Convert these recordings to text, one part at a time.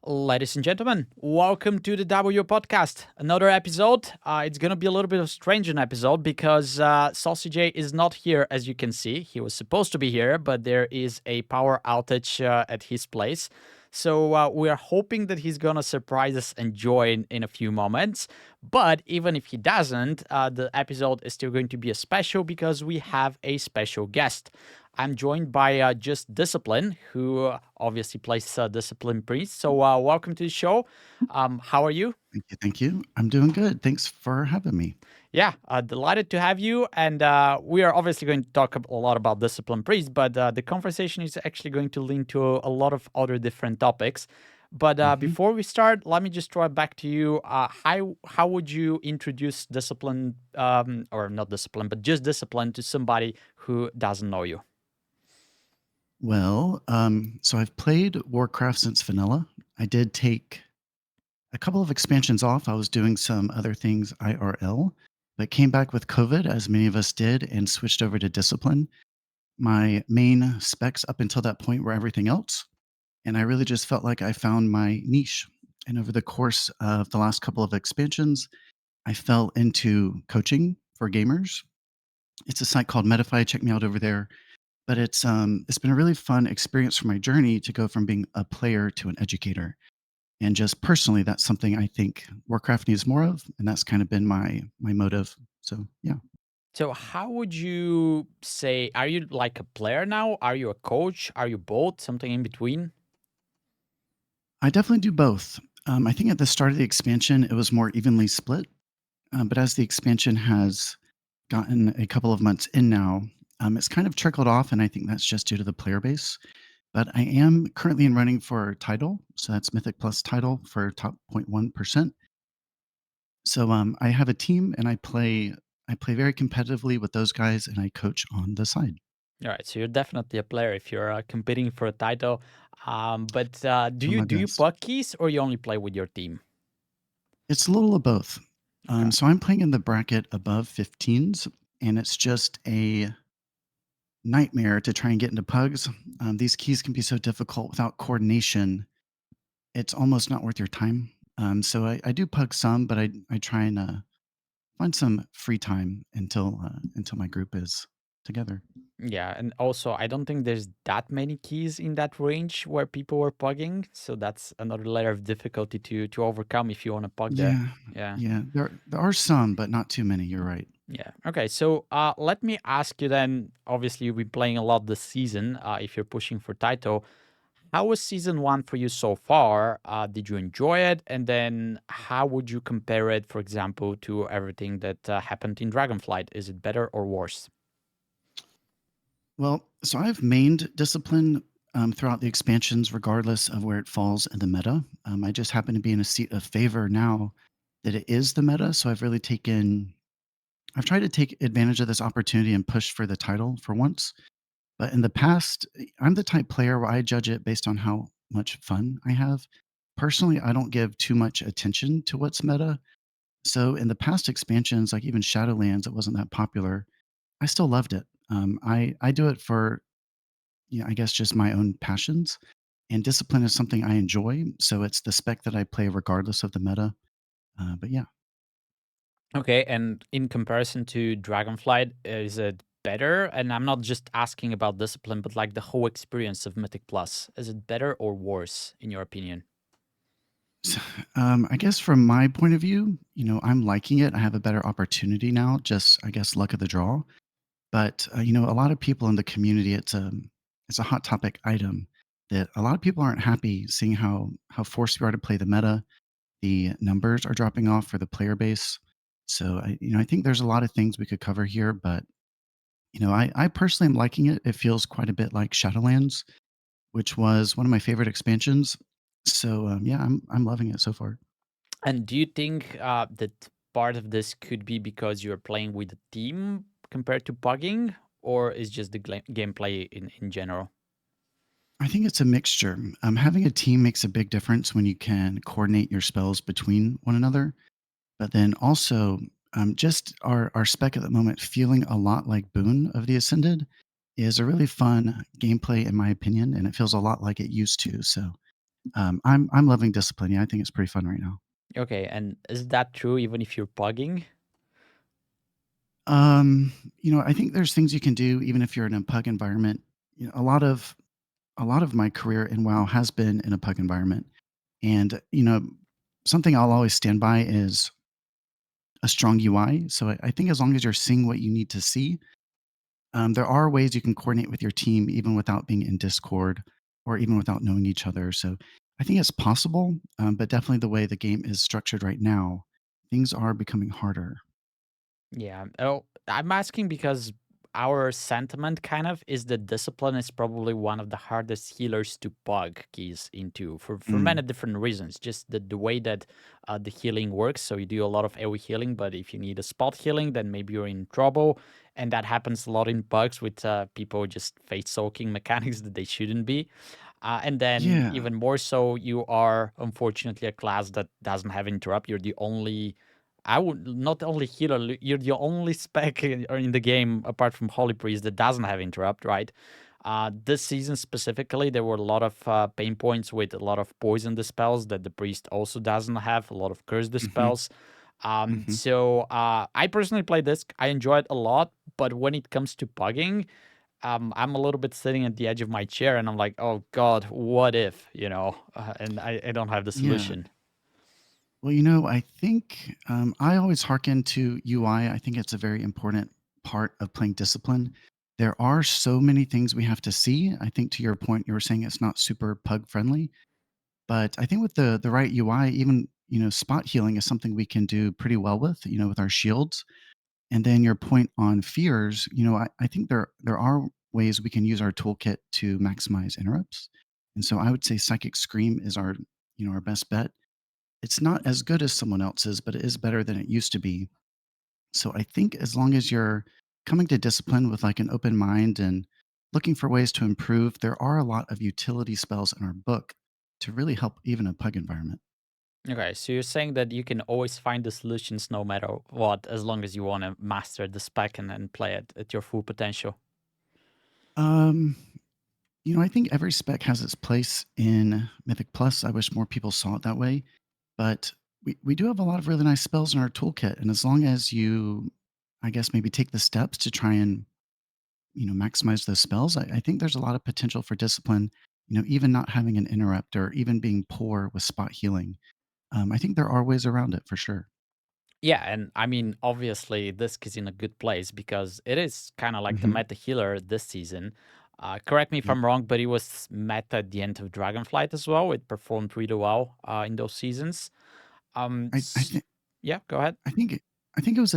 Ladies and gentlemen, welcome to the W podcast. Another episode. It's going to be a little bit of a strange an episode because SaucyJay is not here, as you can see. He was supposed to be here, but there is a power outage at his place. So we are hoping that he's going to surprise us and join in a few moments. But even if he doesn't, the episode is still going to be a special because we have a special guest. I'm joined by JustDiscipline, who obviously plays Discipline Priest. So welcome to the show. How are you? Thank you. Thank you. I'm doing good. Thanks for having me. Yeah, delighted to have you. And we are obviously going to talk a lot about Discipline Priest, but the conversation is actually going to lean to a lot of other different topics. But hmm before we start, let me just throw it back to you. How would you introduce Discipline, or not Discipline, but just Discipline to somebody who doesn't know you? So I've played Warcraft since vanilla. I did take a couple of expansions off. I was doing some other things IRL, but came back with COVID, as many of us did, and switched over to Discipline. My main specs up until that point were everything else. And I really just felt like I found my niche. And over the course of the last couple of expansions, I fell into coaching for gamers. It's a site called Medify. Check me out over there. But it's been a really fun experience for my journey to go from being a player to an educator. And just personally, that's something I think Warcraft needs more of, and that's kind of been my motive. So yeah, So, how would you say, are you like a player now? Are you a coach? Are you both? Something in between? I definitely do both. I think at the start of the expansion, it was more evenly split, but as the expansion has gotten a couple of months in now, it's kind of trickled off, and I think that's just due to the player base. But I am currently in running for title, so that's Mythic Plus title for top 0.1%. So I have a team, and I play very competitively with those guys, and I coach on the side. All right, so you're definitely a player if you're competing for a title. But do Doing you my do you best. puck keys or you only play with your team? It's a little of both. Okay. So I'm playing in the bracket above 15s, and it's just a nightmare to try and get into pugs. These keys can be so difficult without coordination. It's almost not worth your time. So I do pug some, but I try and find some free time until my group is together. Yeah, and also I don't think there's that many keys in that range where people were pugging, so that's another layer of difficulty to overcome if you want to pug there. Yeah, Yeah. yeah. There are some, but not too many. You're right. Yeah. Okay. So let me ask you then. Obviously, you've been playing a lot this season. If you're pushing for title, how was season one for you so far? Did you enjoy it? And then how would you compare it, for example, to everything that happened in Dragonflight? Is it better or worse? Well, so I've mained discipline throughout the expansions, regardless of where it falls in the meta. I just happen to be in a seat of favor now that it is the meta. So I've tried to take advantage of this opportunity and push for the title for once. But in the past, I'm the type player where I judge it based on how much fun I have. Personally, I don't give too much attention to what's meta. So in the past expansions, like even Shadowlands, it wasn't that popular. I still loved it. I do it for, I guess, just my own passions, and discipline is something I enjoy. So it's the spec that I play regardless of the meta. But yeah, Okay. And in comparison to Dragonflight, is it better? And I'm not just asking about discipline, but like the whole experience of Mythic Plus. Is it better or worse, in your opinion? So, I guess from my point of view, I'm liking it. I have a better opportunity now. Just I guess luck of the draw. But a lot of people in the community, it's a hot topic item that a lot of people aren't happy seeing how forced we are to play the meta. The numbers are dropping off for the player base. So I think there's a lot of things we could cover here, but I personally am liking it. It feels quite a bit like Shadowlands, which was one of my favorite expansions. So yeah, I'm loving it so far. And do you think that part of this could be because you're playing with a team compared to pugging, or is just the gameplay in general? I think it's a mixture. Having a team makes a big difference when you can coordinate your spells between one another. But then also, just our spec at the moment feeling a lot like Boon of the Ascended is a really fun gameplay, in my opinion, and it feels a lot like it used to. So I'm loving Discipline. Yeah, I think it's pretty fun right now. Okay, and is that true even if you're pugging? Um, I think there's things you can do even if you're in a pug environment. A lot of my career in WoW has been in a pug environment, and something I'll always stand by is a strong UI. So I think as long as you're seeing what you need to see, there are ways you can coordinate with your team even without being in Discord or even without knowing each other. So I think it's possible, but definitely the way the game is structured right now, things are becoming harder. Yeah. Oh, I'm asking because our sentiment kind of is that discipline is probably one of the hardest healers to bug keys into for many Mm, different reasons. Just the way that the healing works. So you do a lot of AoE healing, but if you need a spot healing, then maybe you're in trouble. And that happens a lot in bugs with people just face soaking mechanics that they shouldn't be. And then yeah. even more so, you are unfortunately a class that doesn't have interrupt. You're the only, I would not only healer, you're the only spec in the game apart from Holy Priest that doesn't have interrupt, right? This season specifically, there were a lot of pain points with a lot of poison dispels that the priest also doesn't have, a lot of curse Hmm. dispels. Hmm. I personally play this. I enjoy it a lot, but when it comes to pugging, I'm a little bit sitting at the edge of my chair and I'm like, oh God, what if, and I don't have the Yeah. solution. Well, I think I always hearken to UI. I think it's a very important part of playing Discipline. There are so many things we have to see. I think to your point, you were saying it's not super pug friendly, but I think with the right UI, even spot healing is something we can do pretty well with. With our shields. And then your point on fears, I think there are ways we can use our toolkit to maximize interrupts. And so I would say Psychic Scream is our best bet. It's not as good as someone else's, but it is better than it used to be. So I think as long as you're coming to Discipline with like an open mind and looking for ways to improve, there are a lot of utility spells in our book to really help even a pug environment. Okay, so you're saying that you can always find the solutions no matter what, as long as you want to master the spec and play it at your full potential. Um, I think every spec has its place in Mythic Plus. I wish more people saw it that way. But we do have a lot of really nice spells in our toolkit. And as long as you, I guess, maybe take the steps to try and maximize those spells, I think there's a lot of potential for Discipline. Even not having an interrupt or even being poor with spot healing. I think there are ways around it for sure. Yeah, and I mean, obviously, this is in a good place because it is kind of like the Hmm. meta healer this season. Correct me if Yep. I'm wrong, but it was meta at the end of Dragonflight as well. It performed really well in those seasons. Um, I I s- think yeah, go ahead. I think it, I think it was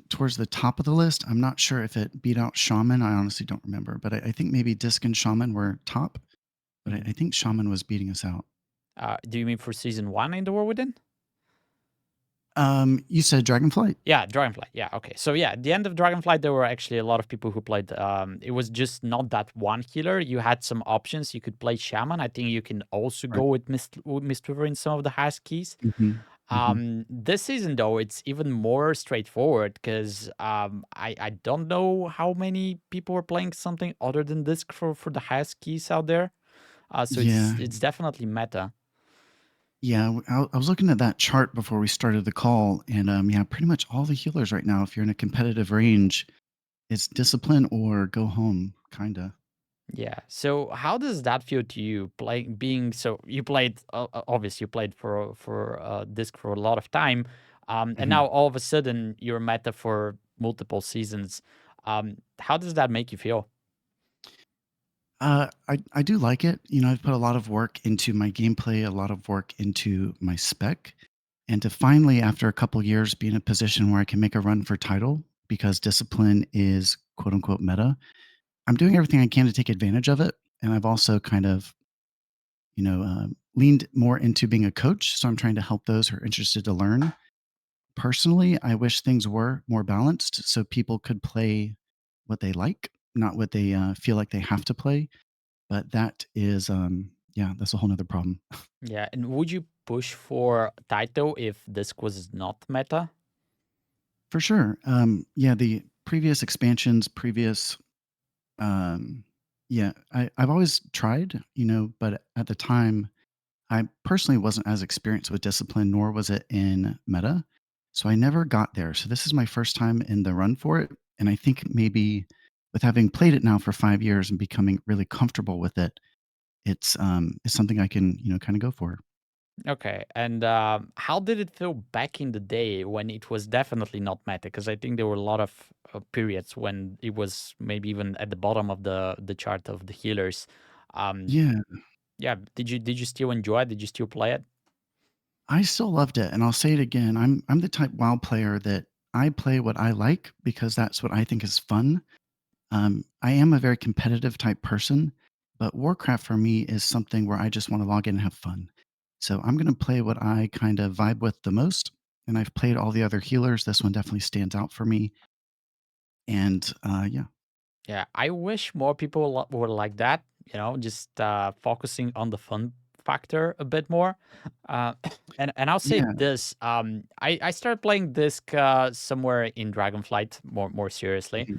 towards the top of the list. I'm not sure if it beat out Shaman. I honestly don't remember, but I think maybe Disc and Shaman were top. But I Mhm. think Shaman was beating us out. Do you mean for season one in the War Within? You said Dragonflight? Yeah, Dragonflight. Yeah, okay. So yeah, at the end of Dragonflight, there were actually a lot of people who played. It was just not that one healer. You had some options. You could play Shaman. I think you can also go Right. with Mistweaver in some of the highest keys. Mhm. Mhm. This season though, it's even more straightforward because I don't know how many people are playing something other than this for the highest keys out there. So it's Yeah. it's definitely meta. Yeah, I was looking at that chart before we started the call, and, yeah, pretty much all the healers right now, if you're in a competitive range, it's discipline or go home, kinda. Yeah. So how does that feel to you? Playing, being so you played, obviously you played for disc for a lot of time, and Mhm. now all of a sudden you're meta for multiple seasons. How does that make you feel? I do like it. I've put a lot of work into my gameplay, a lot of work into my spec, and to finally, after a couple years, be in a position where I can make a run for title because discipline is quote unquote meta. I'm doing everything I can to take advantage of it, and I've also kind of leaned more into being a coach. So I'm trying to help those who are interested to learn. Personally, I wish things were more balanced so people could play what they like, not what they feel like they have to play. But that is, yeah, that's a whole nother problem. Yeah. And would you push for title if disc was not meta? For sure. Yeah, the previous expansions, um, yeah, I've always tried, but at the time, I personally wasn't as experienced with discipline, nor was it in meta. So I never got there. So this is my first time in the run for it. And I think maybe with having played it now for 5 years and becoming really comfortable with it, it's something I can, kind of go for. Okay, and how did it feel back in the day when it was definitely not meta? Because I think there were a lot of periods when it was maybe even at the bottom of the chart of the healers. Um, Yeah, yeah, did you still enjoy it? Did you still play it? I still loved it. And I'll say it again. I'm the type WoW player that I play what I like because that's what I think is fun. I am a very competitive type person, but Warcraft for me is something where I just want to log in and have fun. So I'm going to play what I kind of vibe with the most. And I've played all the other healers. This one definitely stands out for me. And yeah, Yeah, I wish more people were like that, just focusing on the fun factor a bit more. Uh, and I'll say yeah, this, I started playing Disc somewhere in Dragonflight more seriously. mhm,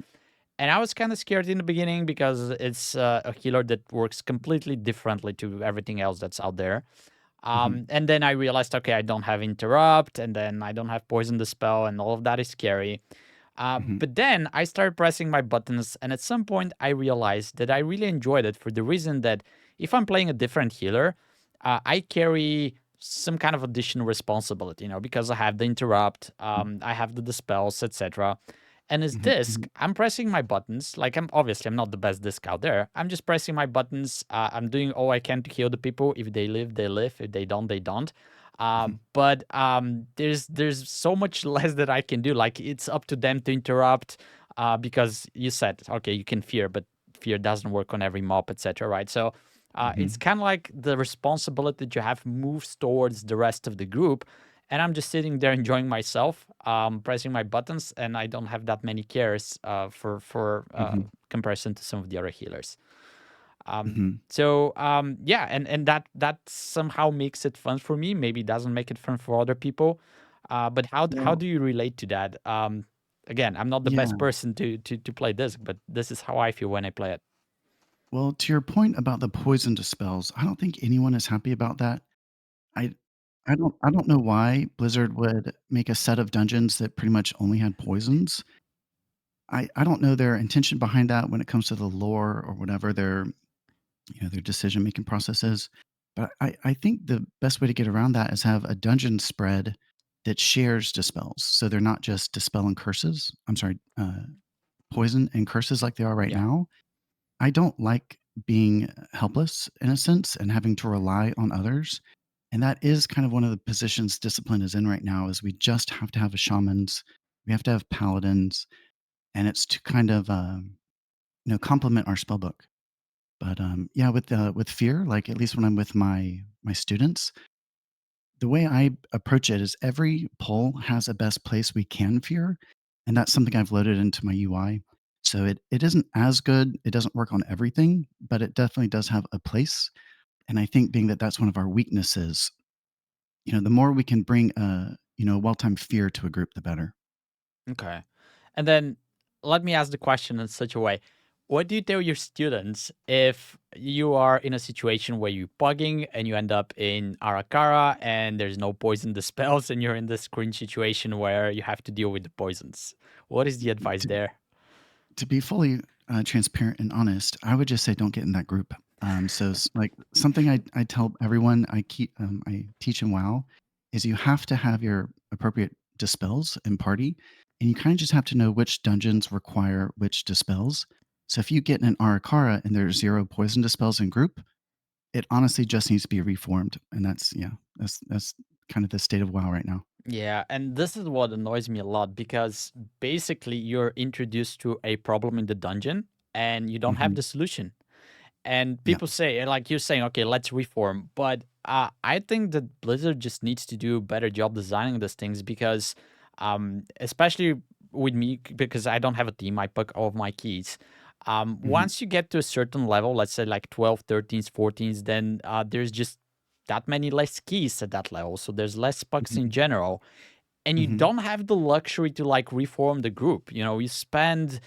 And I was kind of scared in the beginning because it's a healer that works completely differently to everything else that's out there. mhm, And then I realized, okay, I don't have interrupt, and then I don't have poison dispel, and all of that is scary. mhm, But then I started pressing my buttons, and at some point I realized that I really enjoyed it for the reason that if I'm playing a different healer, I carry some kind of additional responsibility, because I have the interrupt, I have the dispels, etc. And as mhm, disc, mhm, I'm pressing my buttons. Like I'm not the best disc out there. I'm just pressing my buttons. I'm doing all I can to heal the people. If they live, they live. If they don't, they don't. mhm, But there's so much less that I can do. Like it's up to them to interrupt, because you said okay, you can fear, but fear doesn't work on every mob, etc. Right? So it's mhm, kind of like the responsibility that you have moves towards the rest of the group, and I'm just sitting there enjoying myself, pressing my buttons, and I don't have that many cares for mhm, comparison to some of the other healers. Um, mhm. so yeah, and that somehow makes it fun for me. Maybe doesn't make it fun for other people. But how Well, do you relate to that? Again, I'm not the yeah. best person to play this, but this is how I feel when I play it. Well, to your point about the poison dispels, I don't think anyone is happy about that. I I don't know why Blizzard would make a set of dungeons that pretty much only had poisons. I don't know their intention behind that when it comes to the lore or whatever their decision making process is. But I think the best way to get around that is have a dungeon spread that shares dispels. So they're not just dispel and curses. I'm sorry, poison and curses like they are right Yeah. now. I don't like being helpless in a sense and having to rely on others. And that is kind of one of the positions discipline is in right now is we just have to have a shamans, we have to have paladins, and it's to kind of complement our spell book. But yeah, with fear, like at least when I'm with my students, the way I approach it is every poll has a best place we can fear, and that's something I've loaded into my UI. So it isn't as good. It doesn't work on everything, but it definitely does have a place. And I think being that that's one of our weaknesses, the more we can bring a well-timed fear to a group, the better. Okay. And then let me ask the question in such a way. What do you tell your students if you are in a situation where you're pugging and you end up in Arakara and there's no poison dispels and you're in this cringe situation where you have to deal with the poisons? What is the advice To there? to be fully transparent and honest, I would just say don't get in that group. Like something I tell everyone I teach in WoW is you have to have your appropriate dispels in party, and you kind of just have to know which dungeons require which dispels. So if you get in an Arakara and there's zero poison dispels in group, it honestly just needs to be reformed, and that's kind of the state of WoW right now. Yeah, and this is what annoys me a lot because basically you're introduced to a problem in the dungeon and you don't have Hmm. the solution. And Yeah. people say, like you're saying, okay, let's reform. But I think that Blizzard just needs to do a better job designing these things because, especially with me, because I don't have a team, I pick all of my keys. Hmm. Once you get to a certain level, let's say like 12, 13s, 14s, then there's just that many less keys at that level. So there's less pucks Hmm. in general. And you Hmm. don't have the luxury to like reform the group. You spend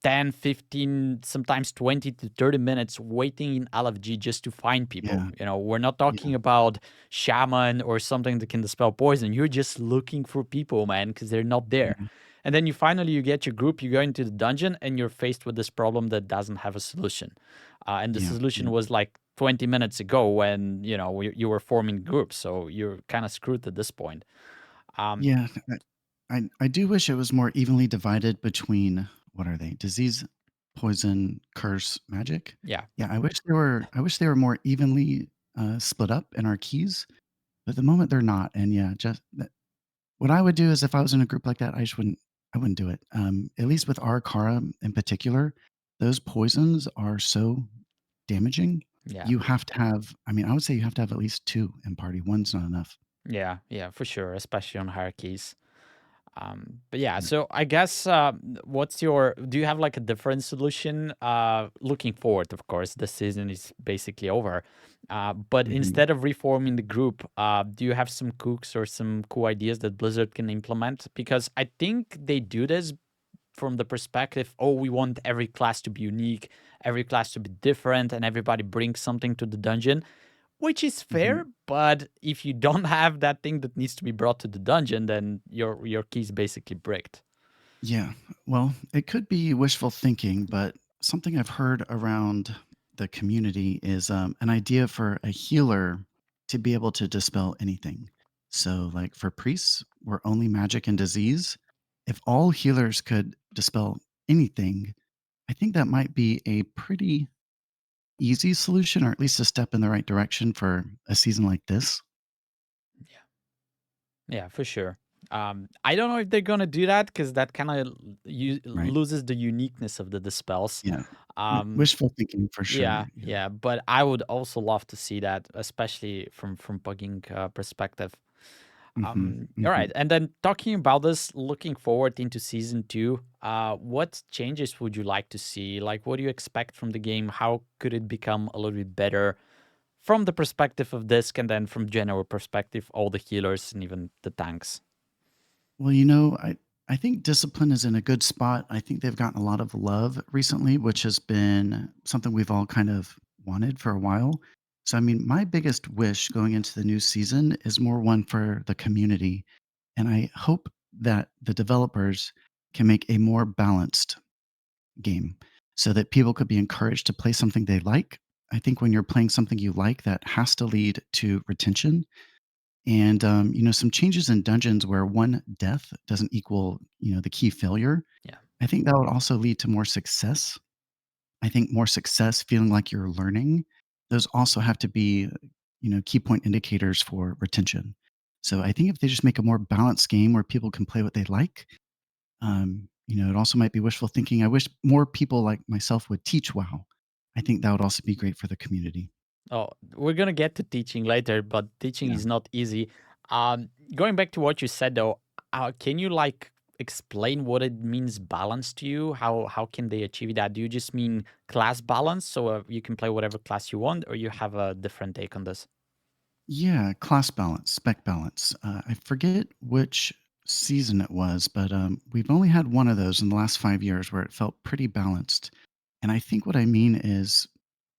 10, 15, sometimes 20 to 30 minutes waiting in LFG just to find people. Yeah. We're not Yeah. talking about shaman or something that can dispel poison. You're just looking for people, man, because they're not there. Yeah. And then you get your group, you go into the dungeon, and you're faced with this problem that doesn't have a solution. And the Yeah. solution Yeah. was like 20 minutes ago when, you were forming groups. So you're kind of screwed at this point. Um, Yeah. I do wish it was more evenly divided between what are they? Disease, poison, curse, magic? yeah. Yeah, I wish they were more evenly, split up in our keys, but at the moment they're not, and yeah, just that what I would do is if I was in a group like that, I wouldn't do it. At least with our Kara in particular, those poisons are so damaging. Yeah. You have to have I mean, I would say you have to have at least 2 in party, 1's not enough. Yeah. Yeah, for sure, especially on hierarchies. But yeah, Yeah. so I guess do you have like a different solution? Looking forward, of course, the season is basically over. But Mhm. instead of reforming the group, do you have some cooks or some cool ideas that Blizzard can implement? Because I think they do this from the perspective, oh, we want every class to be unique, every class to be different, and everybody brings something to the dungeon. Which is Mhm. fair, but if you don't have that thing that needs to be brought to the dungeon, then your key's basically bricked. Yeah. Well, it could be wishful thinking, but something I've heard around the community is an idea for a healer to be able to dispel anything. So, like for priests, we're only magic and disease. If all healers could dispel anything, I think that might be a pretty easy solution, or at least a step in the right direction for a season like this. Yeah, yeah, for sure. I don't know if they're gonna do that because that kind of Right. loses the uniqueness of the dispels. Yeah. Um, Wishful thinking for yeah, sure. Yeah. yeah, but I would also love to see that, especially from Pugging perspective. Hmm. All Hmm. right. And then talking about this, looking forward into season two, what changes would you like to see? Like, what do you expect from the game? How could it become a little bit better from the perspective of disc and then from general perspective, all the healers and even the tanks? Well, I think discipline is in a good spot. I think they've gotten a lot of love recently, which has been something we've all kind of wanted for a while. So, I mean, my biggest wish going into the new season is more one for the community. And I hope that the developers can make a more balanced game so that people could be encouraged to play something they like. I think when you're playing something you like, that has to lead to retention and some changes in dungeons where one death doesn't equal the key failure. Yeah. I think that would also lead to more success. I think more success, feeling like you're learning, those also have to be key point indicators for retention. So I think if they just make a more balanced game where people can play what they like, it also might be wishful thinking. I wish more people like myself would teach WoW. I think that would also be great for the community. Oh, we're gonna get to teaching later, but teaching Yeah. is not easy. Going back to what you said though, can you like explain what it means balance to you? How can they achieve that? Do you just mean class balance, so you can play whatever class you want, or you have a different take on this? Yeah, class balance, spec balance. I forget which season it was, but we've only had one of those in the last 5 years where it felt pretty balanced. And I think what I mean is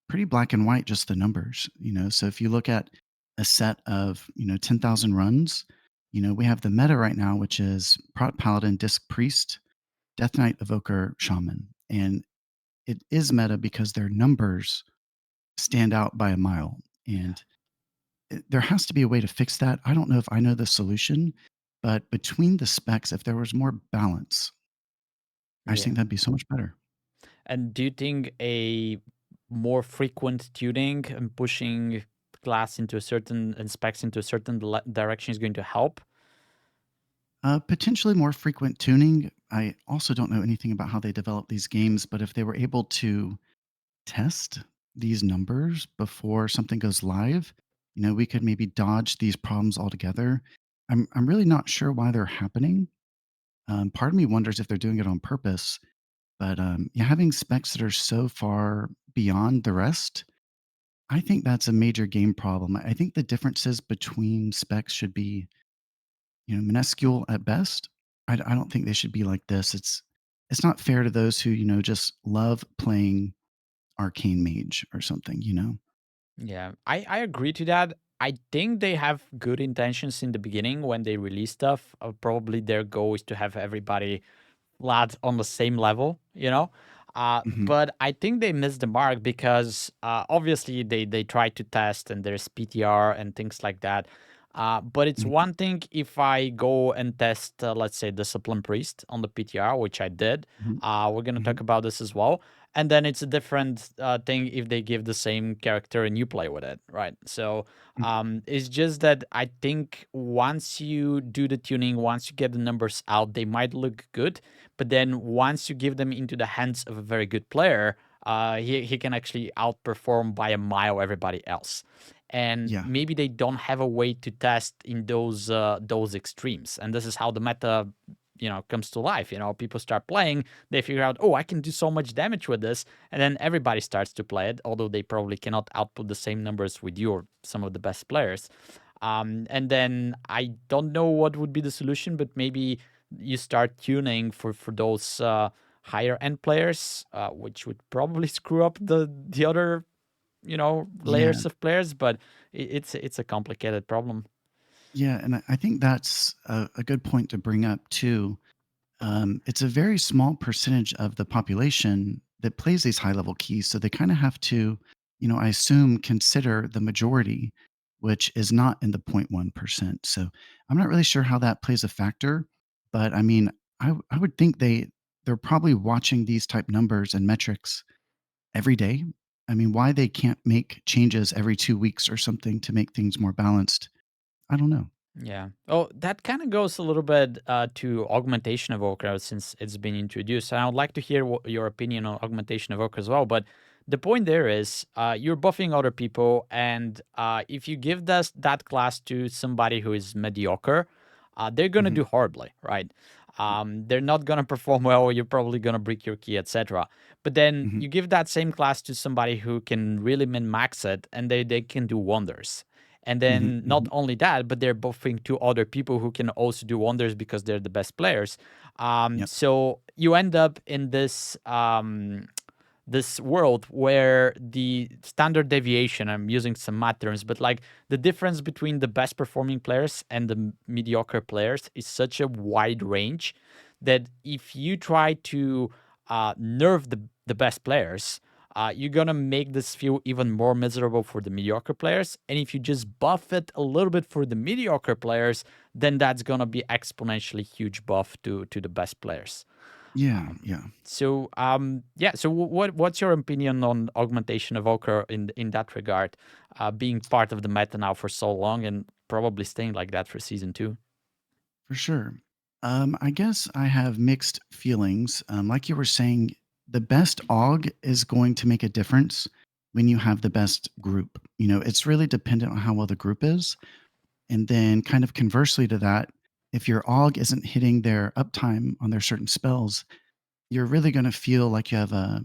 pretty black and white, just the numbers. So if you look at a set of 10,000 runs, we have the meta right now, which is Prot Paladin, Disc Priest, Death Knight, Evoker, Shaman, and it is meta because their numbers stand out by a mile. Yeah. And there has to be a way to fix that. I don't know if I know the solution, but between the specs, if there was more balance, I just Yeah. think that'd be so much better. And do you think a more frequent tuning and pushing class into a certain and specs into a certain direction is going to help? Potentially more frequent tuning. I also don't know anything about how they develop these games, but if they were able to test these numbers before something goes live, we could maybe dodge these problems altogether. I'm really not sure why they're happening. Part of me wonders if they're doing it on purpose, but yeah, having specs that are so far beyond the rest, I think that's a major game problem. I think the differences between specs should be, minuscule at best. I don't think they should be like this. it's not fair to those who, just love playing arcane mage or something, Yeah, I agree to that. I think they have good intentions in the beginning when they release stuff. Probably their goal is to have everybody lads on the same level, you know. Hmm. But I think they missed the mark because obviously they try to test and there's PTR and things like that. But it's Hmm. one thing if I go and test, let's say, Discipline Priest on the PTR, which I did. Hmm. We're gonna Hmm. talk about this as well. And then it's a different thing if they give the same character and you play with it, right? So it's just that I think once you do the tuning, once you get the numbers out, they might look good, but then once you give them into the hands of a very good player, he can actually outperform by a mile everybody else. And Yeah. maybe they don't have a way to test in those extremes. And this is how the meta, comes to life. People start playing, they figure out, oh, I can do so much damage with this, and then everybody starts to play it. Although they probably cannot output the same numbers with you or some of the best players. And then I don't know what would be the solution, but maybe you start tuning for those higher end players, which would probably screw up the other Yeah. layers of players. But it's a complicated problem. Yeah. And I think that's a good point to bring up too. It's a very small percentage of the population that plays these high level keys. So they kind of have to, I assume, consider the majority, which is not in the 0.1%. So I'm not really sure how that plays a factor. But I mean, I would think they're probably watching these type numbers and metrics every day. I mean, why they can't make changes every 2 weeks or something to make things more balanced? I don't know. Yeah. Oh, that kind of goes a little bit to augmentation evoker since it's been introduced. And I would like to hear your opinion on augmentation evoker as well. But the point there is you're buffing other people. And if you give that class to somebody who is mediocre, they're going to Hmm. do horribly, right? They're not going to perform well. You're probably going to break your key, etc. But then Hmm. you give that same class to somebody who can really min max it and they can do wonders. And Hmm. then not Hmm. only that, but they're buffing two other people who can also do wonders because they're the best players. Yep. So you end up in this world where the standard deviation, I'm using some math terms, but like the difference between the best performing players and the mediocre players is such a wide range that if you try to nerf the best players, you're gonna make this feel even more miserable for the mediocre players. And if you just buff it a little bit for the mediocre players, then that's gonna be exponentially huge buff to the best players. Yeah. Um, Yeah. yeah. So what's your opinion on augmentation of Ochre in that regard, being part of the meta now for so long and probably staying like that for season two? For sure. I guess I have mixed feelings. Like you were saying, the best AUG is going to make a difference when you have the best group. It's really dependent on how well the group is. And then, kind of conversely to that, if your AUG isn't hitting their uptime on their certain spells, you're really going to feel like you have a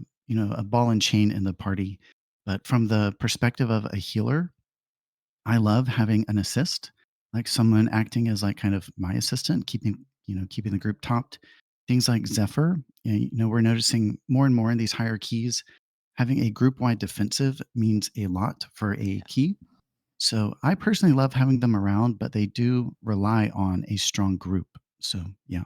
ball and chain in the party. But from the perspective of a healer, I love having an assist, like someone acting as like kind of my assistant, keeping the group topped. Things like Zephyr, we're noticing more and more in these higher keys, having a group wide defensive means a lot for a key. So I personally love having them around, but they do rely on a strong group. So yeah.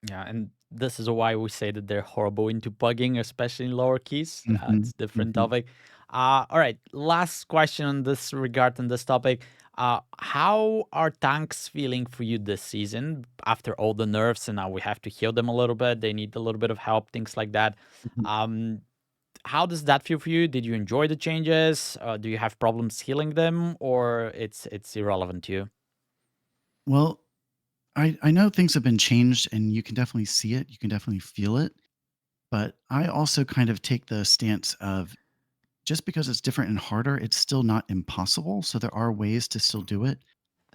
Yeah, and this is why we say that they're horrible into pugging, especially in lower keys. Hmm. It's a different Hmm. topic. All right, last question on this regard on this topic. How are tanks feeling for you this season after all the nerfs and now we have to heal them a little bit? They need a little bit of help, things like that. Um, how does that feel for you? Did you enjoy the changes? Do you have problems healing them, or it's irrelevant to you? Well, I know things have been changed and you can definitely see it. You can definitely feel it. But I also kind of take the stance of just because it's different and harder, it's still not impossible. So there are ways to still do it.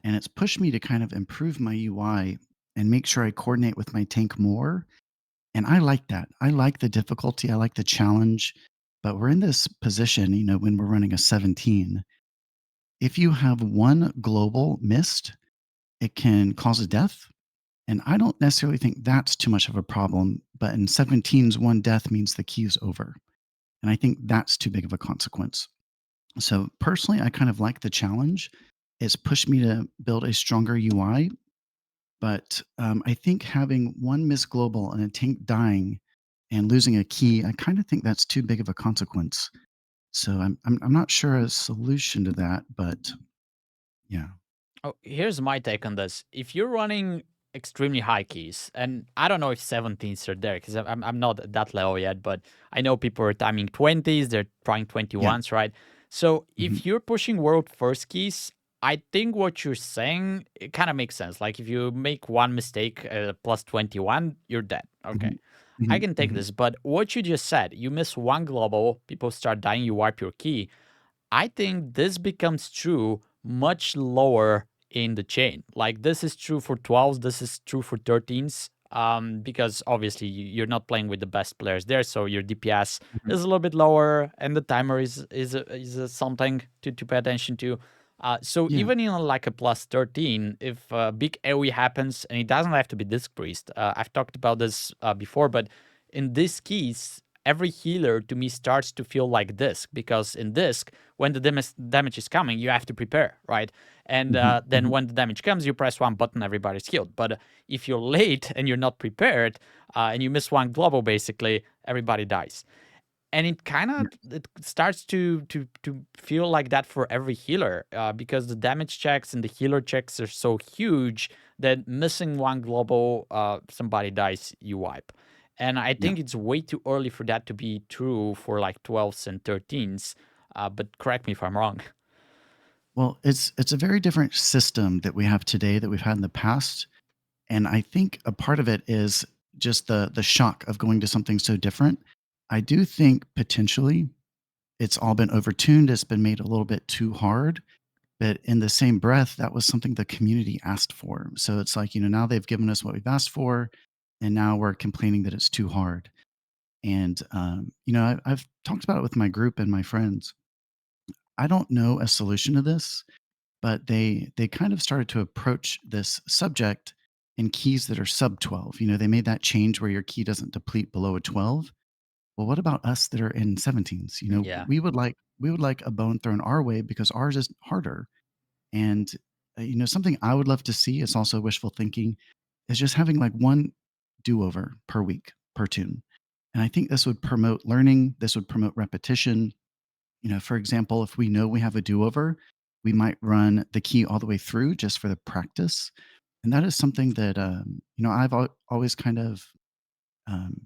And it's pushed me to kind of improve my UI and make sure I coordinate with my tank more. And I like that. I like the difficulty. I like the challenge. But we're in this position, when we're running a 17. If you have one global missed, it can cause a death. And I don't necessarily think that's too much of a problem, but in 17s, one death means the key is over. And I think that's too big of a consequence. So personally, I kind of like the challenge. It's pushed me to build a stronger UI, but I think having one miss global and a tank dying and losing a key, I kind of think that's too big of a consequence. So I'm not sure a solution to that, but yeah. Oh, here's my take on this. If you're running extremely high keys, and I don't know if 17s are there because I'm not at that level yet, but I know people are timing 20s, they're trying Yeah. 21s, right? So Mhm. if you're pushing world first keys, I think what you're saying, it kind of makes sense. Like if you make one mistake plus 21, you're dead. Okay. Mhm. I Mhm. can take Mhm. this, but what you just said, you miss one global, people start dying, you wipe your key. I think this becomes true much lower in the chain. Like this is true for 12s, this is true for 13s. Because obviously you're not playing with the best players there, so your DPS Mhm. is a little bit lower, and the timer is something to pay attention to. So Yeah. even in like a plus 13, if a big AoE happens, and it doesn't have to be disc priest. I've talked about this before, but in this keys, every healer to me starts to feel like disc because in disc when the damage is coming, you have to prepare, right? And Mhm. then Mhm. when the damage comes, you press one button, everybody's healed. But if you're late and you're not prepared, and you miss one global, basically everybody dies. And it kind of Yeah. it starts to feel like that for every healer because the damage checks and the healer checks are so huge that missing one global, somebody dies, you wipe. And I Yeah. think it's way too early for that to be true for like 12s and 13s. But correct me if I'm wrong. Well, it's a very different system that we have today that we've had in the past, and I think a part of it is just the shock of going to something so different. I do think potentially it's all been overtuned, it's been made a little bit too hard, but in the same breath, that was something the community asked for. So it's like, now they've given us what we've asked for, and now we're complaining that it's too hard. And I've talked about it with my group and my friends. I don't know a solution to this, but they kind of started to approach this subject in keys that are sub 12. They made that change where your key doesn't deplete below a 12. Well, what about us that are in 17s? Yeah. We would like a bone thrown our way because ours is harder. And something I would love to see is also wishful thinking is just having like one do-over per week per tune. And I think this would promote learning, this would promote repetition. For example, if we know we have a do-over, we might run the key all the way through just for the practice. And that is something that I've always kind of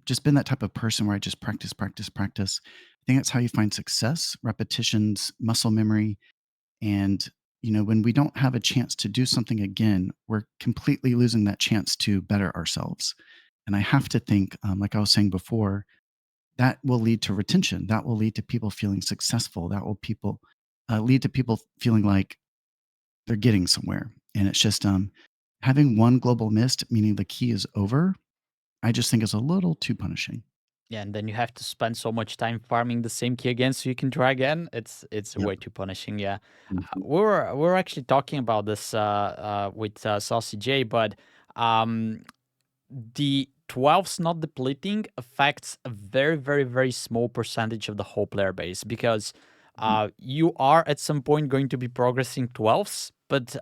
just been that type of person where I just practice, practice, practice. I think that's how you find success, repetitions, muscle memory. And, when we don't have a chance to do something again, we're completely losing that chance to better ourselves. And I have to think, like I was saying before, that will lead to retention. That will lead to people feeling successful. That will people lead to people feeling like they're getting somewhere. And it's just having one global mist, meaning the key is over. I just think is a little too punishing. Yeah, and then you have to spend so much time farming the same key again so you can try again. It's Yep. way too punishing. Yeah, Mhm. we were actually talking about this with SaucyJay, but um, the 12s not depleting affects a very, very, very small percentage of the whole player base because Mhm. you are at some point going to be progressing 12s, but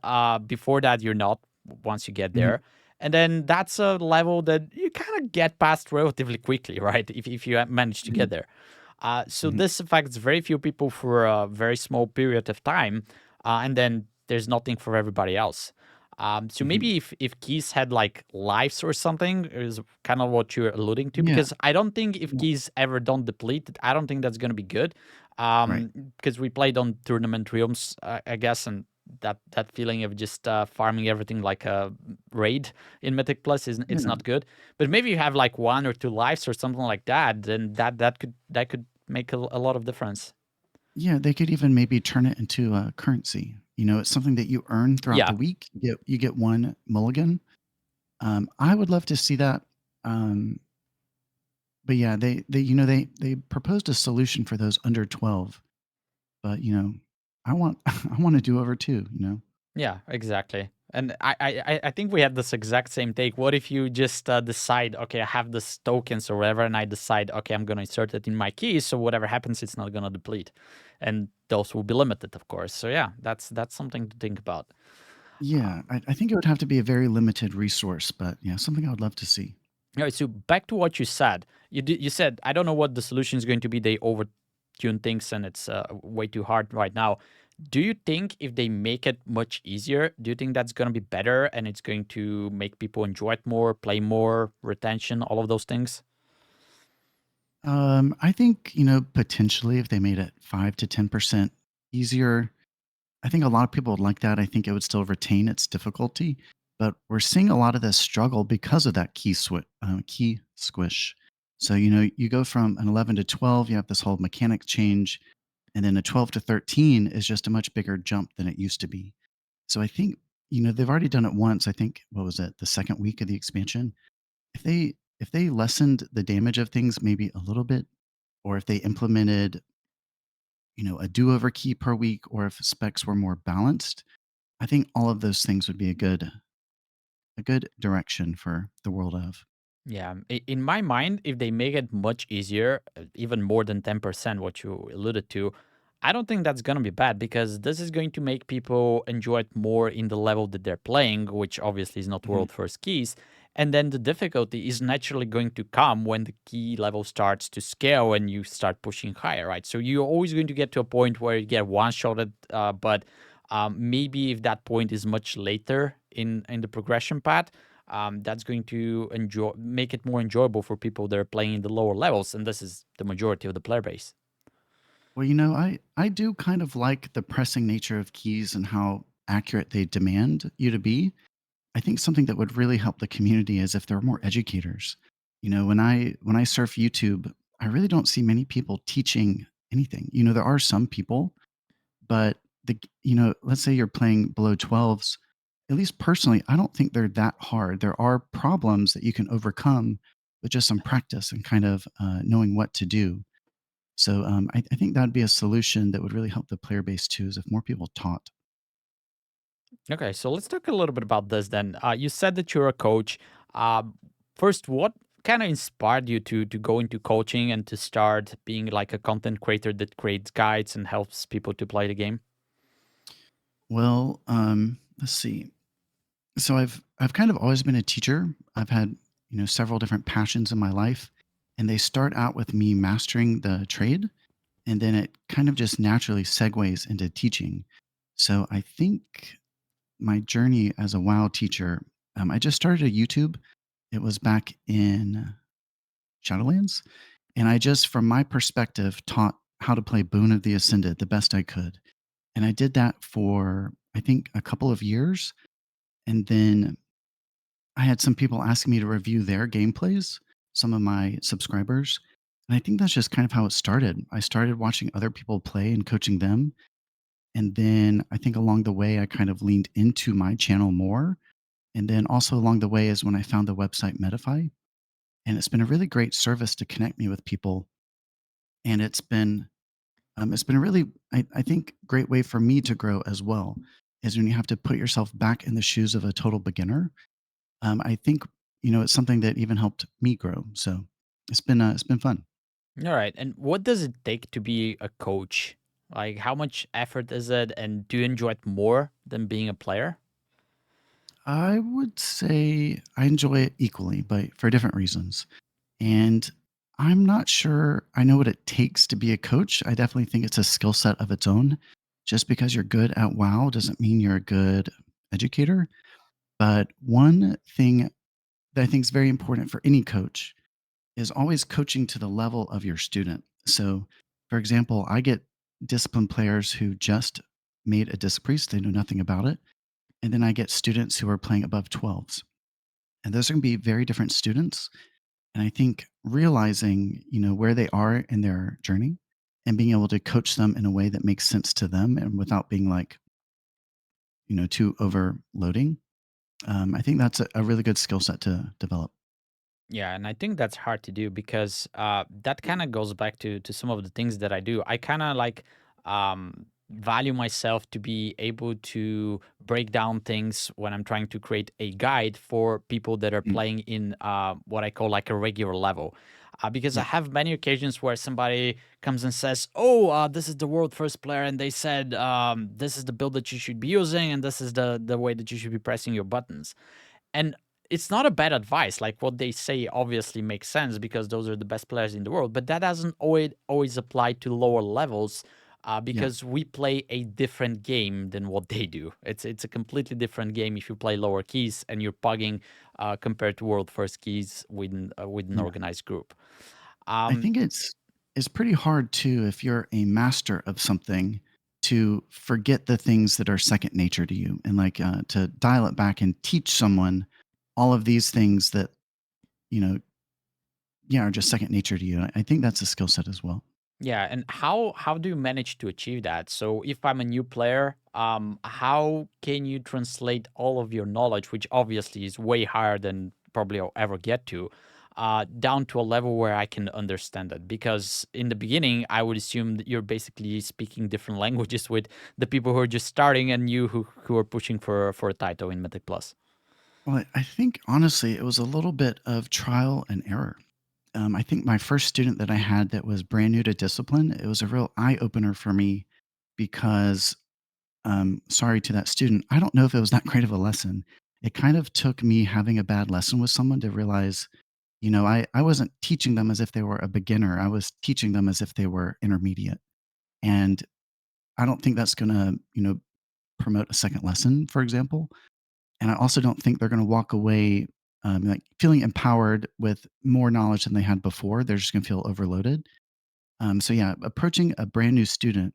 before that, you're not once you get Mhm. there. And then that's a level that you kind of get past relatively quickly, right? If you manage to Mhm. get there. So Mhm. this affects very few people for a very small period of time, and then there's nothing for everybody else. So Mhm. maybe if keys had like lives or something is kind of what you're alluding to, Yeah. because I don't think if Yeah. keys ever don't deplete, I don't think that's gonna be good. Right. Because we played on tournament realms, I guess, and that feeling of just farming everything like a raid in Mythic Plus is it's Yeah. not good. But maybe you have like one or two lives or something like that, then that could make a lot of difference. Yeah, they could even maybe turn it into a currency. It's something that you earn throughout Yeah, the week. You get one mulligan. I would love to see that. Um, but yeah, they proposed a solution for those under 12. But I want I want to do over too. yeah, exactly. And I think we have this exact same take. What if you just decide, okay, I have this tokens or whatever, and I decide, okay, I'm gonna insert it in my keys, so whatever happens, it's not gonna deplete, and those will be limited, of course. So yeah, that's something to think about. Yeah, Um, I think it would have to be a very limited resource, but yeah, something I would love to see. all right, so back to what you said. You said I don't know what the solution is going to be. They overtune things, and it's way too hard right now. Do you think if they make it much easier, do you think that's going to be better and it's going to make people enjoy it more, play more, retention, all of those things? I think, potentially if they made it 5 to 10% easier, I think a lot of people would like that. I think it would still retain its difficulty, but we're seeing a lot of this struggle because of that key squish. So, you go from an 11 to 12, you have this whole mechanic change, and then a 12 to 13 is just a much bigger jump than it used to be. So I think, they've already done it once. I think, what was it, the second week of the expansion? If they lessened the damage of things maybe a little bit, or if they implemented, a do-over key per week, or if specs were more balanced, I think all of those things would be a good direction for the world of. Yeah, in my mind, if they make it much easier, even more than 10%, what you alluded to, I don't think that's going to be bad because this is going to make people enjoy it more in the level that they're playing, which obviously is not Mhm. world first keys. And then the difficulty is naturally going to come when the key level starts to scale and you start pushing higher, right? So you're always going to get to a point where you get one shotted, but maybe if that point is much later in the progression path, that's going to make it more enjoyable for people that are playing in the lower levels, and this is the majority of the player base. Well, I do kind of like the pressing nature of keys and how accurate they demand you to be. I think something that would really help the community is if there were more educators. When I surf YouTube, I really don't see many people teaching anything. There are some people, but let's say you're playing below 12s, at least personally, I don't think they're that hard. There are problems that you can overcome with just some practice and kind of knowing what to do. So I think that'd be a solution that would really help the player base too, is if more people taught. Okay, so let's talk a little bit about this then. You said that you're a coach. First, what kind of inspired you to go into coaching and to start being like a content creator that creates guides and helps people to play the game? Well, let's see. So I've kind of always been a teacher. I've had several different passions in my life, and they start out with me mastering the trade, and then it kind of just naturally segues into teaching. So I think my journey as a WoW teacher, I just started a YouTube. It was back in Shadowlands, and I just, from my perspective, taught how to play Boon of the Ascended the best I could. And I did that for, I think, a couple of years. And then I had some people asking me to review their gameplays, some of my subscribers. And I think that's just kind of how it started. I started watching other people play and coaching them. And then I think along the way, I kind of leaned into my channel more. And then also along the way is when I found the website Medify. And it's been a really great service to connect me with people. And it's been a really, I think, great way for me to grow as well, is when you have to put yourself back in the shoes of a total beginner. I think it's something that even helped me grow. So it's been fun. All right, and what does it take to be a coach? Like, how much effort is it, and do you enjoy it more than being a player? I would say I enjoy it equally, but for different reasons. And I'm not sure I know what it takes to be a coach. I definitely think it's a skill set of its own. Just because you're good at WoW doesn't mean you're a good educator. But one thing that I think is very important for any coach is always coaching to the level of your student. So, for example, I get discipline players who just made a disc priest, they know nothing about it. And then I get students who are playing above 12s. And those are going to be very different students. And I think realizing, where they are in their journey and being able to coach them in a way that makes sense to them and without being like, too overloading. I think that's a really good skill set to develop. Yeah, and I think that's hard to do because that kind of goes back to some of the things that I do. I kind of like value myself to be able to break down things when I'm trying to create a guide for people that are Mm, playing in what I call like a regular level. Because I yeah. have many occasions where somebody comes and says, "Oh, this is the world first player," and they said, "This is the build that you should be using, and this is the way that you should be pressing your buttons." And it's not a bad advice. Like what they say obviously makes sense because those are the best players in the world, but that doesn't always apply to lower levels Yeah. because we play a different game than what they do. It's a completely different game if you play lower keys and you're pugging compared to world first keys with an Yeah. organized group. I Um, think it's pretty hard too if you're a master of something to forget the things that are second nature to you and like to dial it back and teach someone all of these things that you know yeah are just second nature to you. I think that's a skill set as well. Yeah, and how do you manage to achieve that? So if I'm a new player, how can you translate all of your knowledge, which obviously is way higher than probably I'll ever get to, down to a level where I can understand it? Because in the beginning, I would assume that you're basically speaking different languages with the people who are just starting and you who are pushing for a title in Mythic Plus. Well, I think honestly it was a little bit of trial and error. I think my first student that I had that was brand new to discipline, it was a real eye opener for me because sorry to that student. I don't know if it was that great of a lesson. It kind of took me having a bad lesson with someone to realize, I wasn't teaching them as if they were a beginner. I was teaching them as if they were intermediate. And I don't think that's going to, promote a second lesson, for example. And I also don't think they're going to walk away like feeling empowered with more knowledge than they had before. They're just going to feel overloaded. So yeah, approaching a brand new student,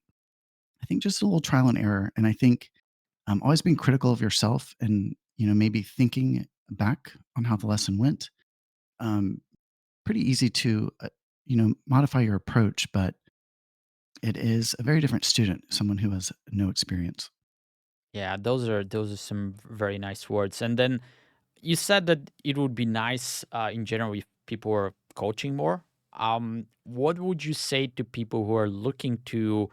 I think just a little trial and error. And I think always being critical of yourself and maybe thinking back on how the lesson went. Um, Pretty easy to modify your approach, but it is a very different student, someone who has no experience. Yeah, those are some very nice words. And then you said that it would be nice in general if people were coaching more. What would you say to people who are looking to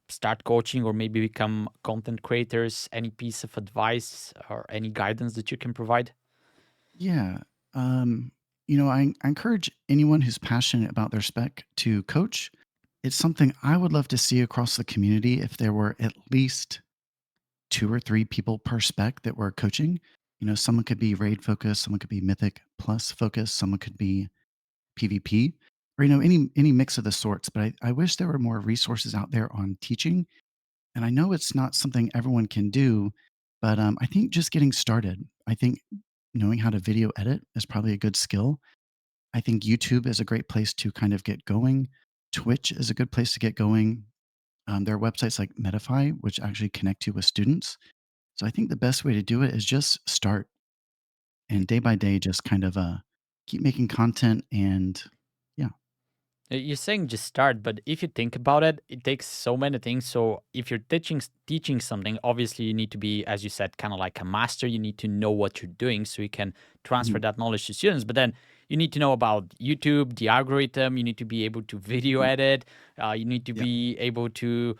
start coaching or maybe become content creators? Any piece of advice or any guidance that you can provide? Yeah. Um, I encourage anyone who's passionate about their spec to coach. It's something I would love to see across the community if there were at least two or three people per spec that were coaching. Someone could be raid focused, someone could be mythic plus focused, someone could be PvP, or any mix of the sorts. But I wish there were more resources out there on teaching. And I know it's not something everyone can do, but I think just getting started. I think knowing how to video edit is probably a good skill. I think YouTube is a great place to kind of get going. Twitch is a good place to get going. There are websites like Medify, which actually connect you with students. So I think the best way to do it is just start and day by day, just kind of keep making content. And yeah. You're saying just start, but if you think about it, it takes so many things. So if you're teaching something, obviously you need to be, as you said, kind of like a master. You need to know what you're doing so you can transfer Mhm. that knowledge to students. But then you need to know about YouTube, the algorithm. You need to be able to video Mm. edit. You need to Yeah. be able to,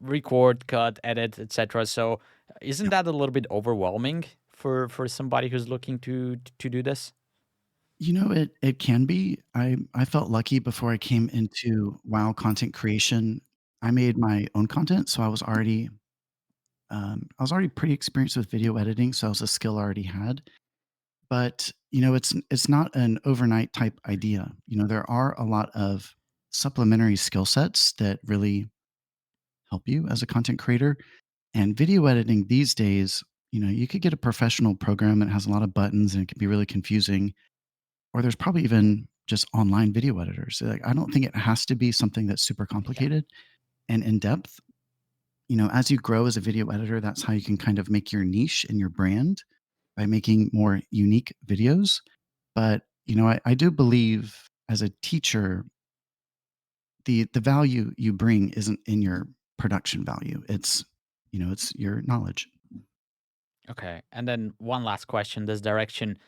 record, cut, edit, etc. So isn't Yeah. that a little bit overwhelming for somebody who's looking to do this? It can be. I felt lucky before I came into WoW content creation. I made my own content, so I was already pretty experienced with video editing, so it was a skill I already had. But it's not an overnight type idea. There are a lot of supplementary skill sets that really help you as a content creator. And video editing these days, you could get a professional program that has a lot of buttons and it can be really confusing. Or there's probably even just online video editors. Like, I don't think it has to be something that's super Yeah. complicated and in depth. As you grow as a video editor, that's how you can kind of make your niche and your brand by making more unique videos. But, I do believe as a teacher, the value you bring isn't in your production value. It's your knowledge. Okay. And then one last question, this direction.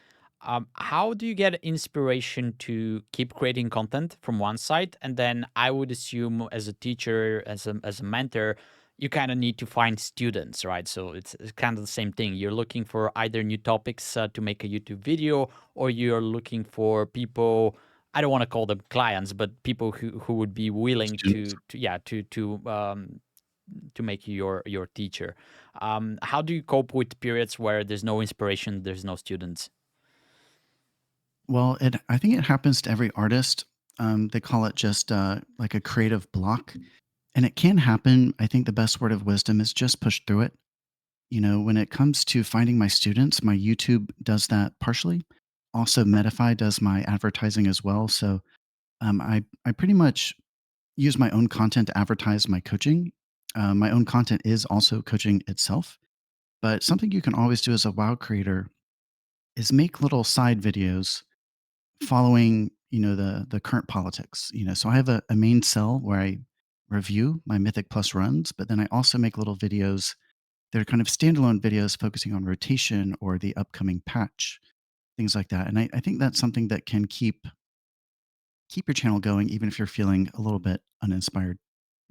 How do you get inspiration to keep creating content from one side? And then I would assume as a teacher, as a mentor, you kind of need to find students, right? So it's kind of the same thing. You're looking for either new topics to make a YouTube video, or you're looking for people. I don't want to call them clients, but people who would be willing Students. to make you your teacher. How do you cope with periods where there's no inspiration, there's no students? Well, I think it happens to every artist. They call it just like a creative block. And it can happen. I think the best word of wisdom is just push through it. When it comes to finding my students, my YouTube does that partially. Also, Medify does my advertising as well. So I pretty much use my own content to advertise my coaching. My own content is also coaching itself. But something you can always do as a WoW creator is make little side videos following the current politics. So I have a main cell where I review my Mythic Plus runs, but then I also make little videos. They're kind of standalone videos focusing on rotation or the upcoming patch, things like that. And I think that's something that can keep your channel going even if you're feeling a little bit uninspired.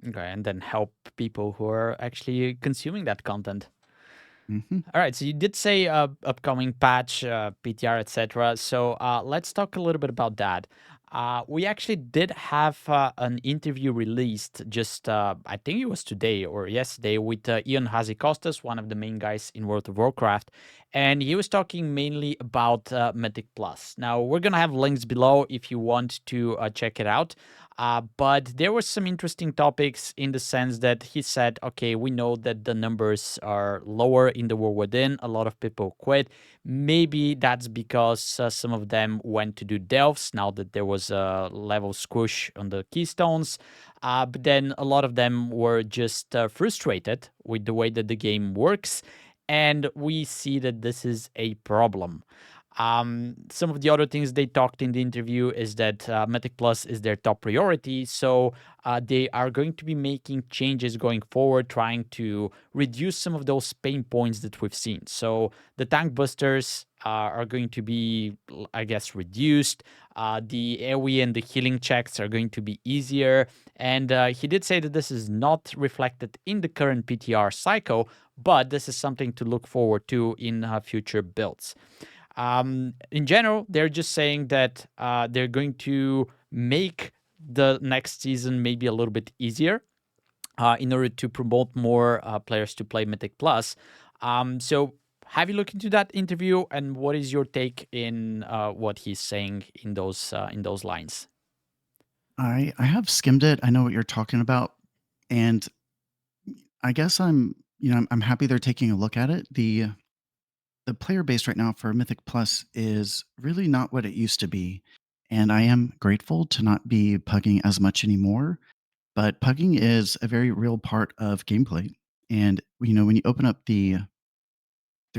Okay, and then help people who are actually consuming that content. Hmm. All right, so you did say upcoming patch, PTR, etc. So let's talk a little bit about that. We actually did have an interview released just, I think it was today or yesterday, with Ian Hazikostas, one of the main guys in World of Warcraft. And he was talking mainly about Mythic Plus. Now, we're going to have links below if you want to check it out. But there were some interesting topics in the sense that he said, okay, we know that the numbers are lower in the war within. A lot of people quit. Maybe that's because some of them went to do delves now that there was a level squish on the keystones. But then a lot of them were just frustrated with the way that the game works. And we see that this is a problem. Some of the other things they talked in the interview is that Mythic Plus is their top priority. So they are going to be making changes going forward, trying to reduce some of those pain points that we've seen. So the tank boosters are going to be, I guess, reduced. The AoE and the healing checks are going to be easier. And he did say that this is not reflected in the current PTR cycle, but this is something to look forward to in future builds. In general, they're just saying that they're going to make the next season maybe a little bit easier in order to promote more players to play Mythic Plus. So, have you looked into that interview, and what is your take in what he's saying in those lines? I have skimmed it. I know what you're talking about, and I guess I'm happy they're taking a look at it. The player base right now for Mythic Plus is really not what it used to be. And I am grateful to not be pugging as much anymore. But pugging is a very real part of gameplay. And when you open up the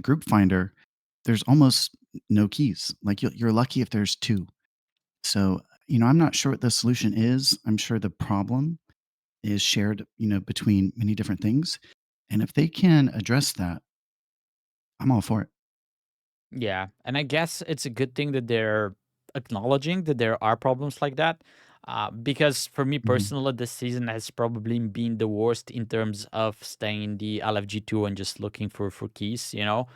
group finder, there's almost no keys. Like you're lucky if there's two. So I'm not sure what the solution is. I'm sure the problem is shared between many different things. And if they can address that, I'm all for it. Yeah, and I guess it's a good thing that they're acknowledging that there are problems like that. Because for me Mhm. personally, this season has probably been the worst in terms of staying in the LFG2 and just looking for keys. Mhm.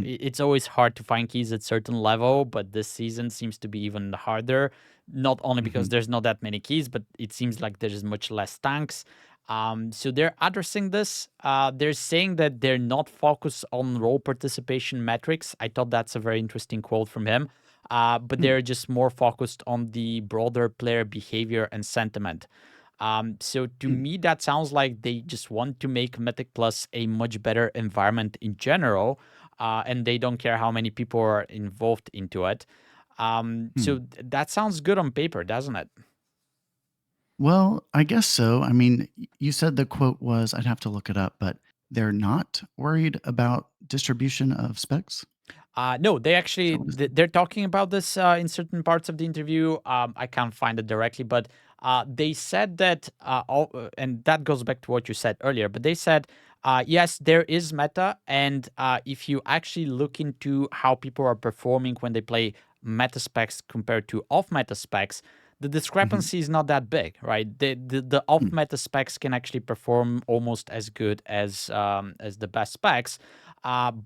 It's always hard to find keys at certain level, but this season seems to be even harder. Not only because Mhm. there's not that many keys, but it seems like there's much less tanks. So they're addressing this. They're saying that they're not focused on role participation metrics. I thought that's a very interesting quote from him. But Hmm. they're just more focused on the broader player behavior and sentiment. So to Hmm. me, that sounds like they just want to make Mythic Plus a much better environment in general, and they don't care how many people are involved into it. Hmm. That sounds good on paper, doesn't it? Well, I guess so. I mean, you said the quote was, I'd have to look it up, but they're not worried about distribution of specs? No, they Is actually that what it said? they're talking about this in certain parts of the interview. I can't find it directly, but they said that, and that goes back to what you said earlier. But they said Yes, there is meta, and if you actually look into how people are performing when they play meta specs compared to off meta specs, the Mhm. discrepancy is not that big, right? The off Mm. meta specs can actually perform almost as good as the best specs,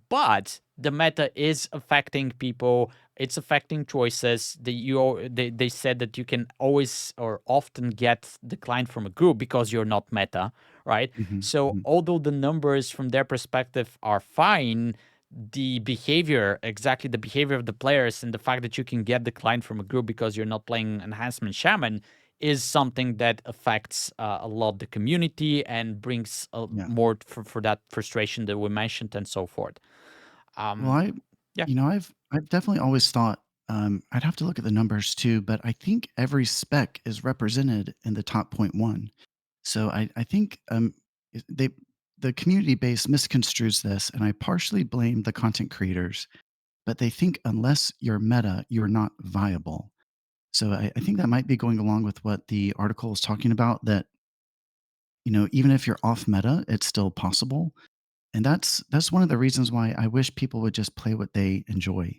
but the meta is affecting people. It's affecting choices. They said that you can always or often get declined from a group because you're not meta, right? Mhm. So Mhm. although the numbers from their perspective are fine, the behavior, exactly the behavior of the players and the fact that you can get declined from a group because you're not playing enhancement shaman is something that affects a lot the community and brings Yeah. more for that frustration that we mentioned and so forth. Well, Um, yeah, I've definitely always thought, I'd have to look at the numbers too, but I think every spec is represented in the top point 1. So I think, they the community base misconstrues this, and I partially blame the content creators, but they think unless you're meta, you're not viable. So I think that might be going along with what the article is talking about, that, even if you're off meta, it's still possible. And that's one of the reasons why I wish people would just play what they enjoy.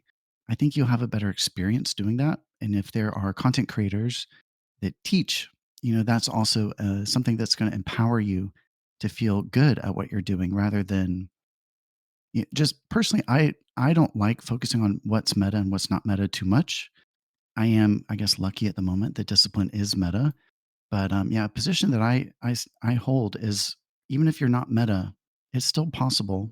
I think you'll have a better experience doing that. And if there are content creators that teach, that's also something that's going to empower you to feel good at what you're doing rather than just personally. I don't like focusing on what's meta and what's not meta too much. I am, I guess, lucky at the moment that discipline is meta, but, yeah, a position that I hold is even if you're not meta, it's still possible.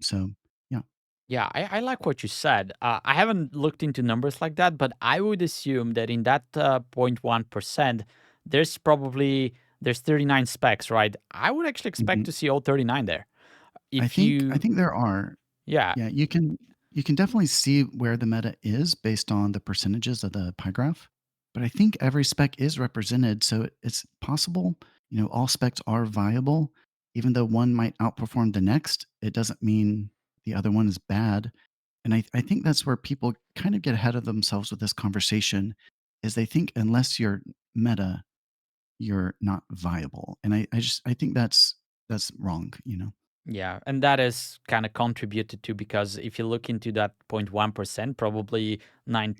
So yeah. yeah, I like what you said. I haven't looked into numbers like that, but I would assume that in that 0.1%, there's 39 specs, right? I would actually expect Mhm. to see all 39 there. I If think I you, think there are. yeah, Yeah, you can definitely see where the meta is based on the percentages of the pie graph, but I think every spec is represented, so it's possible, all specs are viable. Even though one might outperform the next, it doesn't mean the other one is bad. And I think that's where people kind of get ahead of themselves with this conversation, is they think unless you're meta, you're not viable. And I think that's wrong. yeah, and that is kind of contributed to because if you look into that 0.1%, probably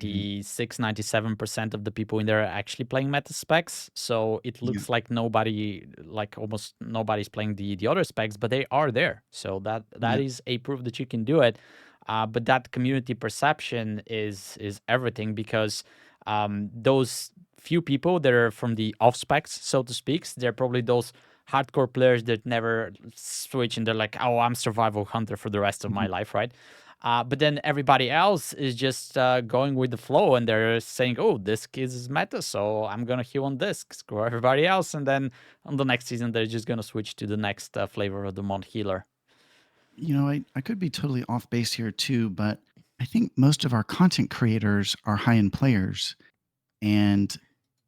Mhm. 96, 97% of the people in there are actually playing meta specs. So it Yeah. looks like nobody, like almost nobody's playing the other specs, but they are there. So that Yeah. is a proof that you can do it. But that community perception is everything because those few people that are from the off specs, so to speak, they're probably those hardcore players that never switch and they're like, oh, I'm survival hunter for the rest of my Mhm. life, right? But then everybody else is just going with the flow and they're saying, oh, this kid is meta, so I'm going to heal on this, screw everybody else. And then on the next season, they're just going to switch to the next flavor of the month healer. I could be totally off base here too, but I think most of our content creators are high end players, and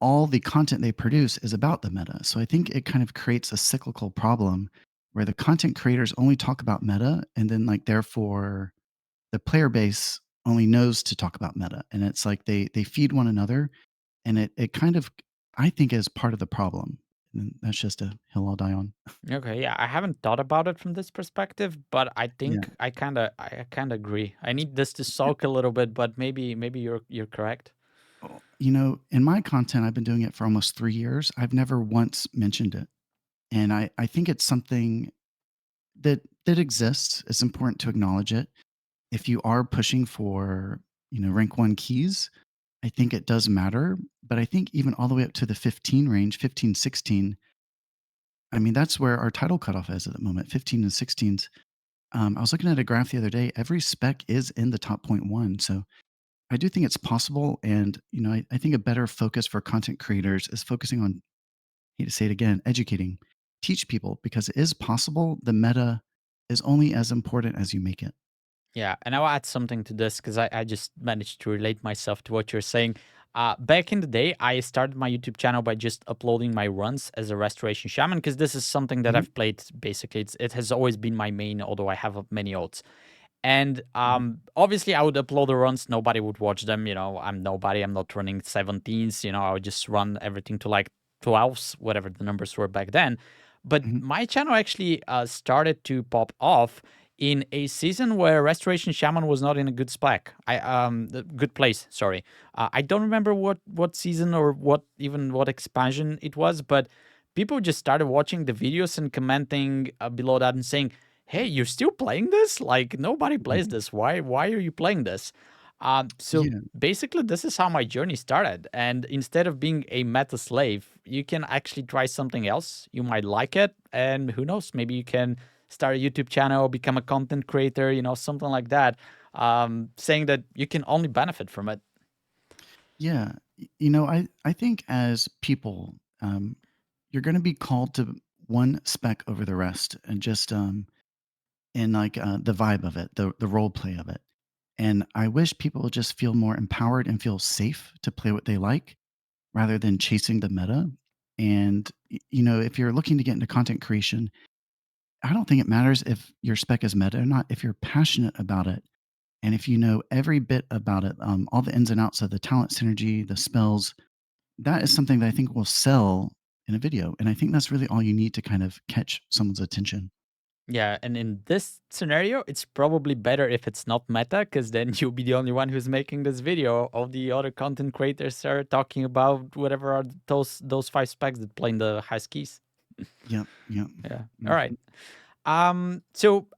all the content they produce is about the meta. So I think it kind of creates a cyclical problem where the content creators only talk about meta, and then, like, therefore the player base only knows to talk about meta. And it's like they feed one another, and it kind of, I think, is part of the problem. And that's just a hill I'll die on. Okay, yeah, I haven't thought about it from this perspective, but I Yeah. think I kind of agree. I need this to soak a little bit, but maybe you're correct. Well, in my content, I've been doing it for almost 3 years. I've never once mentioned it. And I think it's something that exists. It's important to acknowledge it. If you are pushing for, rank one keys, I think it does matter. But I think even all the way up to the 15 range, 15, 16, I mean, that's where our title cutoff is at the moment, 15 and 16s. I was looking at a graph the other day. Every spec is in the top point one. So I do think it's possible. And, I think a better focus for content creators is focusing on, hate to say it again, educating, teach people, because it is possible. The meta is only as important as you make it. Yeah, and I'll add something to this because I just managed to relate myself to what you're saying. Back in the day, I started my YouTube channel by just uploading my runs as a restoration shaman because this is something that Mhm, I've played basically. It has always been my main, although I have many ults. And mhm. obviously, I would upload the runs. Nobody would watch them. I'm nobody. I'm not running 17s. I would just run everything to like 12s, whatever the numbers were back then. But Mhm. my channel actually started to pop off in a season where Restoration Shaman was not in a good spec. The good place. Sorry, I don't remember what season or what expansion it was, but people just started watching the videos and commenting below that and saying, "Hey, you're still playing this? Like nobody plays Mhm. this. Why are you playing this?" So Yeah. basically, this is how my journey started. And instead of being a meta slave, you can actually try something else. You might like it, and who knows, maybe you can start a YouTube channel, become a content creator, something like that. Saying that you can only benefit from it. Yeah. I think as people, you're going to be called to one spec over the rest, and just and like the vibe of it, the role play of it. And I wish people would just feel more empowered and feel safe to play what they like rather than chasing the meta. And if you're looking to get into content creation, I don't think it matters if your spec is meta or not. If you're passionate about it, and if you know every bit about it, all the ins and outs of the talent synergy, the spells, that is something that I think will sell in a video. And I think that's really all you need to kind of catch someone's attention. Yeah, and in this scenario, it's probably better if it's not meta, because then you'll be the only one who's making this video. All the other content creators are talking about whatever are those five specs that play in the high skis. Yep. Yep. Yeah. All right. Mhm. So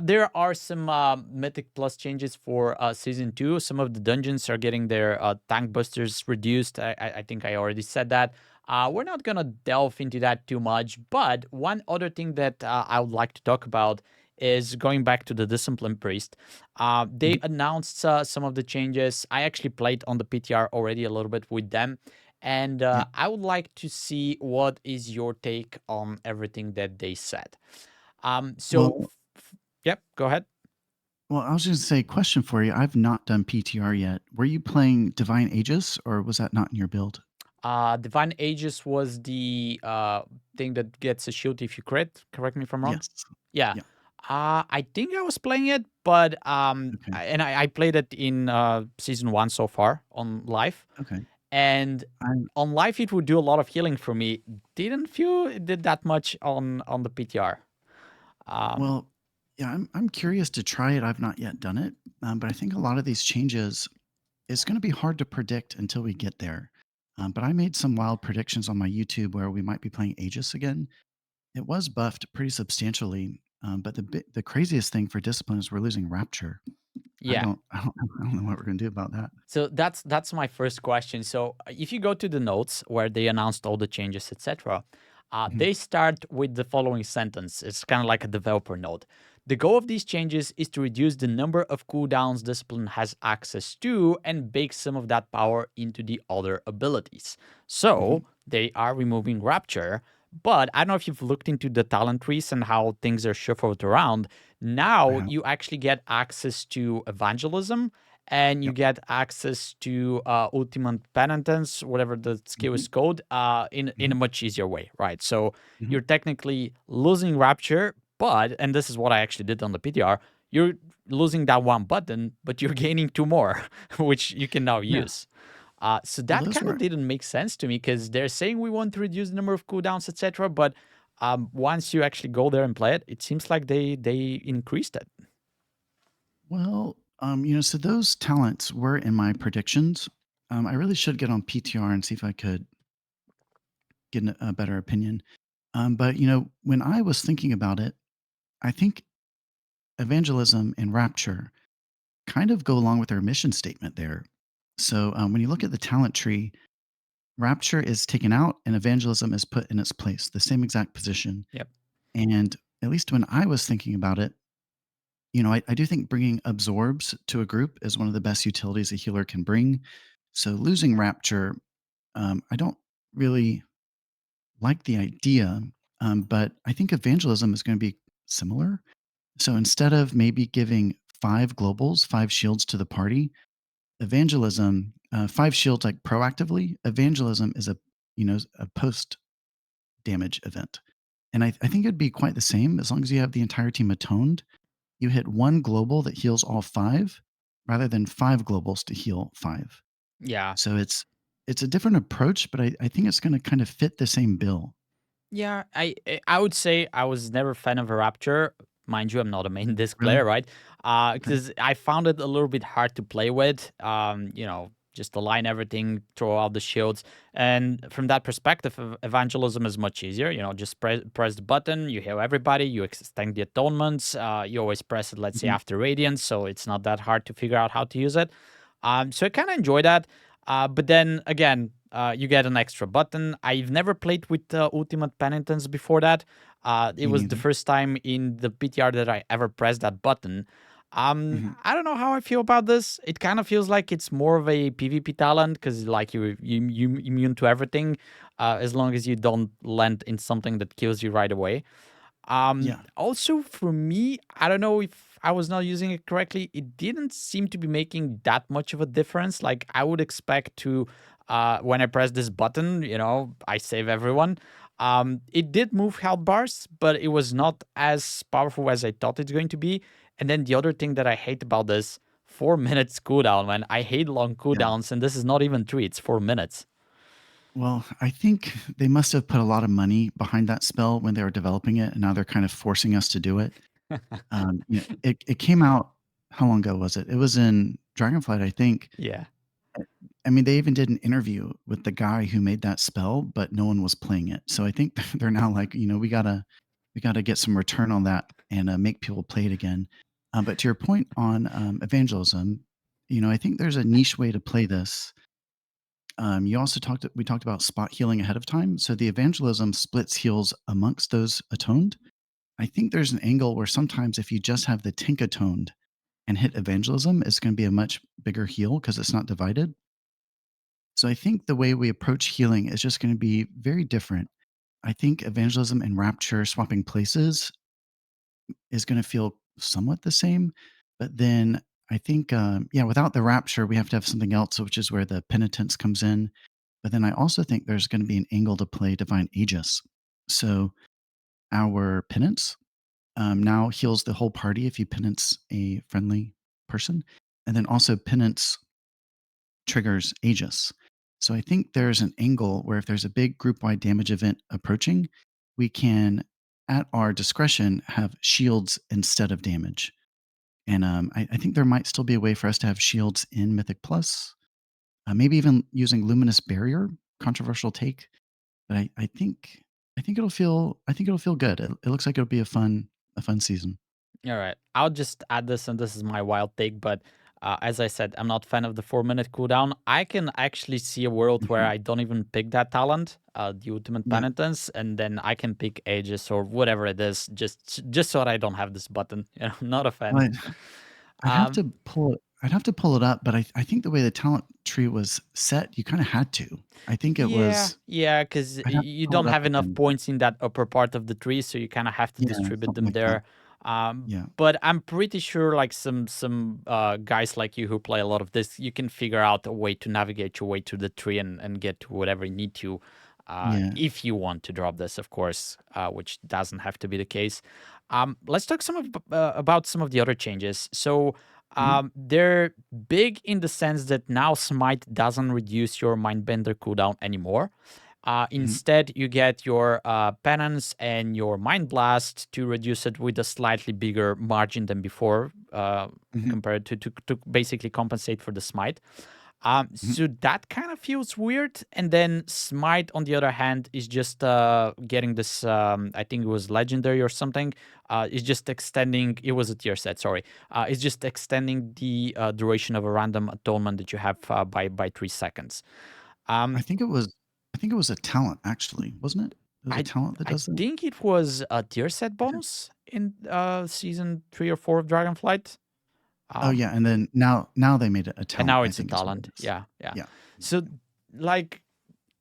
there are some Mythic Plus changes for season 2. Some of the dungeons are getting their tank busters reduced. I think I already said that. We're not gonna delve into that too much, but one other thing that I would like to talk about is going back to the Discipline Priest. They Mhm. announced some of the changes. I actually played on the PTR already a little bit with them. And Yeah. I would like to see what is your take on everything that they said. Well, Yep, go ahead. well, I was just gonna say, question for you. I've not done PTR yet. Were you playing Divine Aegis, or was that not in your build? Divine Aegis was the thing that gets a shield if you crit. Correct me if I'm wrong. Yes. Yeah. Yeah. I think I was playing it, but Okay. I played it in season 1 so far on live, Okay. and I on live it would do a lot of healing for me. Didn't feel it did that much on the PTR. Um, Well, yeah, I'm curious to try it. I've not yet done it, but I think a lot of these changes, it's going to be hard to predict until we get there. But I made some wild predictions on my YouTube where we might be playing Aegis again. It was buffed pretty substantially, but the craziest thing for Discipline is we're losing Rapture. yeah. I don't know what we're going to do about that. So that's my first question. So if you go to the notes where they announced all the changes, etc., Mhm. they start with the following sentence. It's kind of like a developer note. The goal of these changes is to reduce the number of cooldowns Discipline has access to and bake some of that power into the other abilities. Mhm. So they are removing Rapture, but I don't know if you've looked into the talent trees and how things are shuffled around. I Now have. you actually get access to evangelism and you Yep. get access to ultimate penitence, whatever the skill Mhm. is called, in a Mhm. much easier way, right? So Mhm. you're technically losing rapture, but and this is what I actually did on the PTR. You're losing that one button, but you're gaining two more, which you can now Yeah. use. So Well, that those kind of were didn't make sense to me because they're saying we want to reduce the number of cooldowns, etc. But once you actually go there and play it, it seems like they increased it. well, so those talents were in my predictions. I really should get on PTR and see if I could get a better opinion. But when I was thinking about it, I think evangelism and rapture kind of go along with their mission statement there. So when you look at the talent tree, rapture is taken out and evangelism is put in its place, the same exact position. Yep. And at least when I was thinking about it, I do think bringing absorbs to a group is one of the best utilities a healer can bring. So losing rapture, I don't really like the idea, but I think evangelism is going to be similar. So instead of maybe giving 5 globals, 5 shields to the party, evangelism, 5 shields like proactively, evangelism is a post damage event. And I think it'd be quite the same as long as you have the entire team atoned. You hit 1 global that heals all 5 rather than 5 globals to heal 5. Yeah. So it's a different approach, but I think it's going to kind of fit the same bill. Yeah, I would say I was never a fan of a Rapture. Mind you, I'm not a main disc Really? player, right? Okay. Because I found it a little bit hard to play with. Just align everything, throw out the shields, and from that perspective, evangelism is much easier. Just press the button, you heal everybody, you extend the atonements. You always press it, let's say, Mhm. after radiance, so it's not that hard to figure out how to use it. So I kind of enjoy that. But then again, you get an extra button. I've never played with Ultimate Penitence before that. It Me was the neither. first time in the PTR that I ever pressed that button. Mhm. I don't know how I feel about this. It kind of feels like it's more of a PvP talent because, like, you immune to everything, as long as you don't land in something that kills you right away. Yeah. Also for me, I don't know if I was not using it correctly. It didn't seem to be making that much of a difference. Like I would expect to, when I press this button, I save everyone. It did move health bars, but it was not as powerful as I thought it's going to be. And then the other thing that I hate about this, 4 minutes cooldown, man. I hate long Yeah. cooldowns, and this is not even 3, it's 4 minutes. Well, I think they must have put a lot of money behind that spell when they were developing it, and now they're kind of forcing us to do it. It came out how long ago was it? It was in Dragonflight, I think. Yeah. I mean, they even did an interview with the guy who made that spell, but no one was playing it. So I think they're now like, we gotta get some return on that and make people play it again. But to your point on evangelism, I think there's a niche way to play this. You also we talked about spot healing ahead of time. So the evangelism splits heals amongst those atoned. I think there's an angle where sometimes if you just have the tank atoned and hit evangelism, it's going to be a much bigger heal because it's not divided. So I think the way we approach healing is just going to be very different. I think evangelism and rapture swapping places is going to feel somewhat the same, but then I think, yeah, without the rapture, we have to have something else, which is where the penitence comes in. But then I also think there's going to be an angle to play divine aegis. So our penance now heals the whole party if you penance a friendly person, and then also penance triggers Aegis. So I think there's an angle where if there's a big group wide damage event approaching, we can, at our discretion, have shields instead of damage. And I think there might still be a way for us to have shields in Mythic Plus, maybe even using Luminous Barrier. Controversial take, but I think it'll feel good. It looks like it'll be a fun season. All right. I'll just add this, and this is my wild take, but as I said, I'm not a fan of the 4 minute cooldown. I can actually see a world where Mhm. I don't even pick that talent, the ultimate Yeah. penitence, and then I can pick Aegis or whatever it is, just so that I don't have this button. Not a fan. Well, I'd have Um, to pull it I'd have to pull it up, but I think the way the talent tree was set, you kinda had to. I think it Yeah, was yeah, because I'd have to you pull don't it up have enough again. points in that upper part of the tree, so you kind of have to Yeah, distribute something them like that. there. Yeah. But I'm pretty sure, like some guys like you who play a lot of this, you can figure out a way to navigate your way to the tree and get to whatever you need to, Yeah. if you want to drop this, of course, which doesn't have to be the case. Let's talk about some of the other changes. So. Mhm, They're big in the sense that now Smite doesn't reduce your Mindbender cooldown anymore. mhm, Instead, you get your penance and your mind blast to reduce it with a slightly bigger margin than before, mhm, compared to basically compensate for the smite. mhm. So that kind of feels weird. And then smite, on the other hand, is just getting this. I think it was legendary or something. It's just extending. It was a tier set. Sorry. It's just extending the duration of a random atonement that you have by 3 seconds. I Um, think it was I think it was a talent actually, wasn't it? It was a I talent that I does that? think it was a tier set Okay. bonus in season 3 or 4 of Dragonflight. Oh, Um, yeah, and then now they made it a and talent, now I it's a think is what it talent. is. Yeah, yeah. Yeah. So like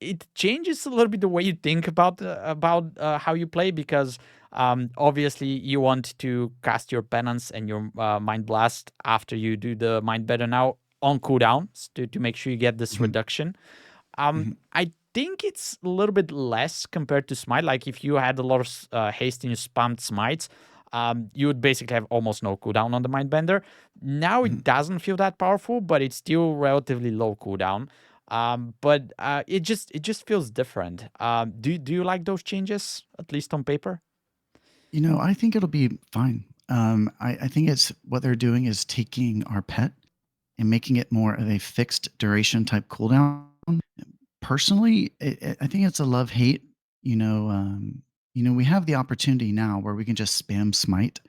it changes a little bit the way you think about how you play because obviously you want to cast your penance and your mind blast after you do the mind better now on cooldowns to make sure you get this Mhm, reduction. mhm, I think it's a little bit less compared to Smite. Like if you had a lot of haste and you spammed Smites, you would basically have almost no cooldown on the Mindbender. Now mhm. it doesn't feel that powerful, but it's still relatively low cooldown. But it just feels different. Do you like those changes, at least on paper? I think it'll be fine. I think it's what they're doing is taking our pet and making it more of a fixed duration type cooldown. Personally, I think it's a love hate. You know, um, we have the opportunity now where we can just spam smite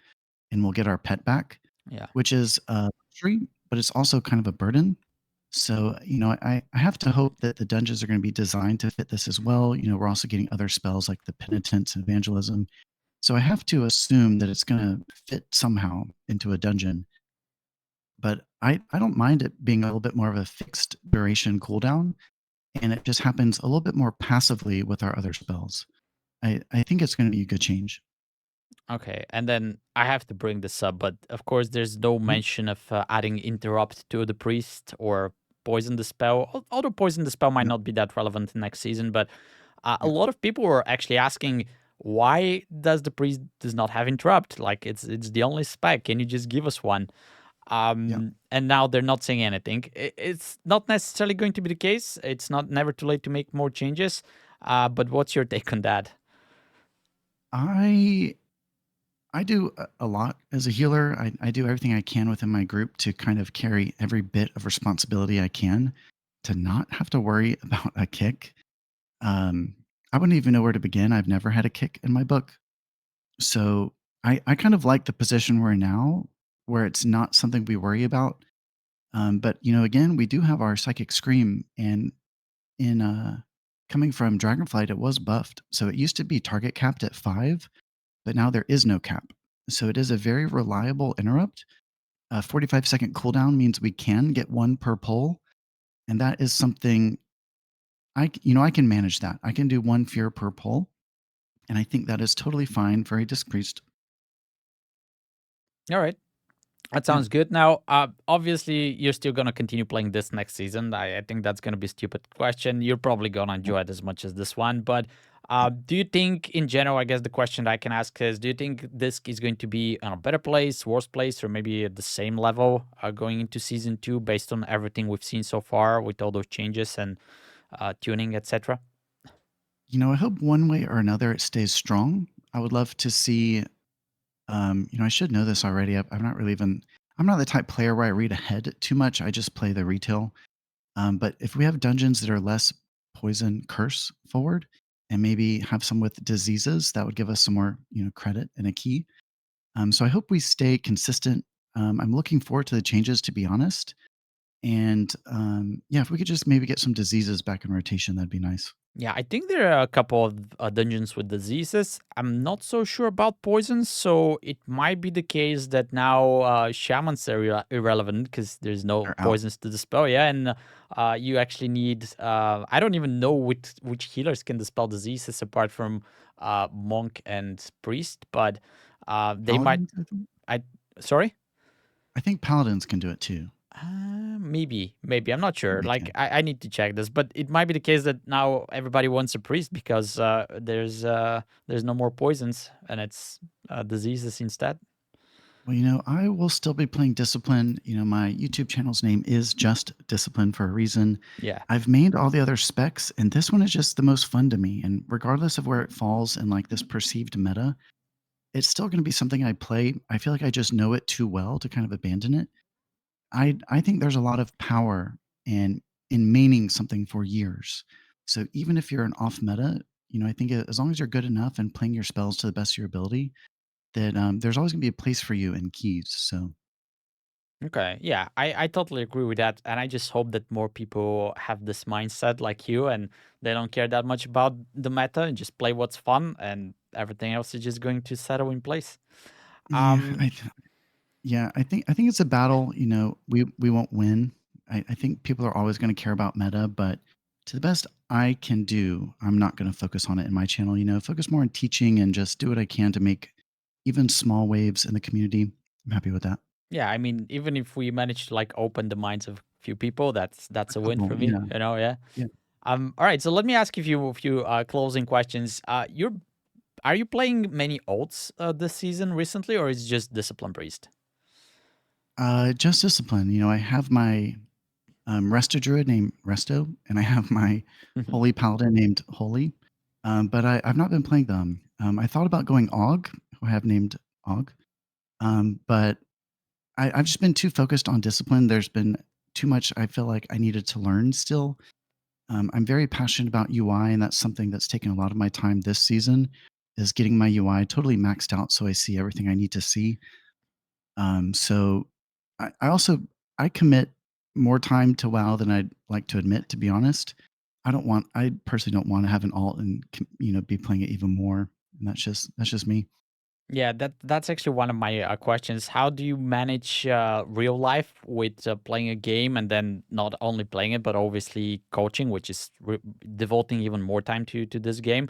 and we'll get our pet back, Yeah. which is a luxury, but it's also kind of a burden. So, I have to hope that the dungeons are going to be designed to fit this as well. We're also getting other spells like the penitence and evangelism. So I have to assume that it's going to fit somehow into a dungeon. But I don't mind it being a little bit more of a fixed duration cooldown, and it just happens a little bit more passively with our other spells. I think it's going to be a good change. Okay, and then I have to bring this up, but of course, there's no Mhm. mention of adding interrupt to the priest or poison the spell. Although poison the spell might Yep, not be that relevant next season, but a yep. lot of people were actually asking, why does the priest does not have interrupt? Like it's the only spec. Can you just give us one? Yeah. And now they're not saying anything. It's not necessarily going to be the case. It's not never too late to make more changes. But what's your take on that? I I do a lot as a healer. I do everything I can within my group to kind of carry every bit of responsibility I can to not have to worry about a kick. Um, I wouldn't even know where to begin. I've never had a kick in my book. So I kind of like the position we're in now, where it's not something we worry about. But again, we do have our psychic scream, and in coming from Dragonflight, it was buffed. So it used to be target capped at 5, but now there is no cap. So it is a very reliable interrupt. A 45-second cooldown means we can get one per pull, and that is something I can manage that. I can do one fear per pull, and I think that is totally fine for a disc priest. All right. That Yeah. sounds good. Now, obviously, you're still gonna continue playing this next season. I think that's gonna be a stupid question. You're probably gonna Yeah. enjoy it as much as this one. But Yeah. do you think, in general, I guess the question that I can ask is, do you think this is going to be in a better place, worse place, or maybe at the same level going into season 2, based on everything we've seen so far with all those changes and tuning, etc.? I hope one way or another it stays strong. I would love to see, I should know this already. I'm not really even, I'm not the type player where I read ahead too much. I just play the retail. But if we have dungeons that are less poison curse forward and maybe have some with diseases, that would give us some more, credit and a key. So I hope we stay consistent. I'm looking forward to the changes, to be honest. And yeah, if we could just maybe get some diseases back in rotation, that'd be nice. Yeah, I think there are a couple of dungeons with diseases. I'm not so sure about poisons, so it might be the case that now shamans are irrelevant because there's no They're out. poisons to dispel. Yeah, and you actually need. I don't even know which healers can dispel diseases apart from monk and priest, but they might. Paladins, I think. I sorry. I think paladins can do it too. Maybe I'm not I think sure. they Like can. I need to check this, but it might be the case that now everybody wants a priest because there's no more poisons and it's diseases instead. Well, I will still be playing Discipline. My YouTube channel's name is Just Discipline for a reason. Yeah, I've made all the other specs, and this one is just the most fun to me. And regardless of where it falls in like this perceived meta, it's still going to be something I play. I feel like I just know it too well to kind of abandon it. I think there's a lot of power in maining something for years. So even if you're an off meta, I think as long as you're good enough and playing your spells to the best of your ability, that there's always going to be a place for you in keys. So okay, yeah, I totally agree with that, and I just hope that more people have this mindset like you, and they don't care that much about the meta and just play what's fun, and everything else is just going to settle in place. yeah, Um, I think it's a battle. We won't win. I think people are always going to care about meta, but to the best I can do, I'm not going to focus on it in my channel. Focus more on teaching and just do what I can to make even small waves in the community. I'm happy with that. yeah, I mean, even if we manage to like open the minds of a few people, that's A a win couple, for me. yeah, Yeah. yeah. All right. So let me ask you a few closing questions. Are you playing many ults this season recently, or is it just Discipline Priest? Just discipline. I have my Resto Druid named Resto, and I have my Holy Paladin named Holy. But I've not been playing them. I thought about going Og, who I have named Og, but I've just been too focused on discipline. There's been too much I feel like I needed to learn still. I'm very passionate about UI, and that's something that's taken a lot of my time this season, is getting my UI totally maxed out so I see everything I need to see. So I also I commit more time to WoW than I'd like to admit, to be honest. I personally don't want to have an alt and be playing it even more. And that's just me. Yeah, that's actually one of my questions. How do you manage real life with playing a game and then not only playing it, but obviously coaching, which is devoting even more time to this game?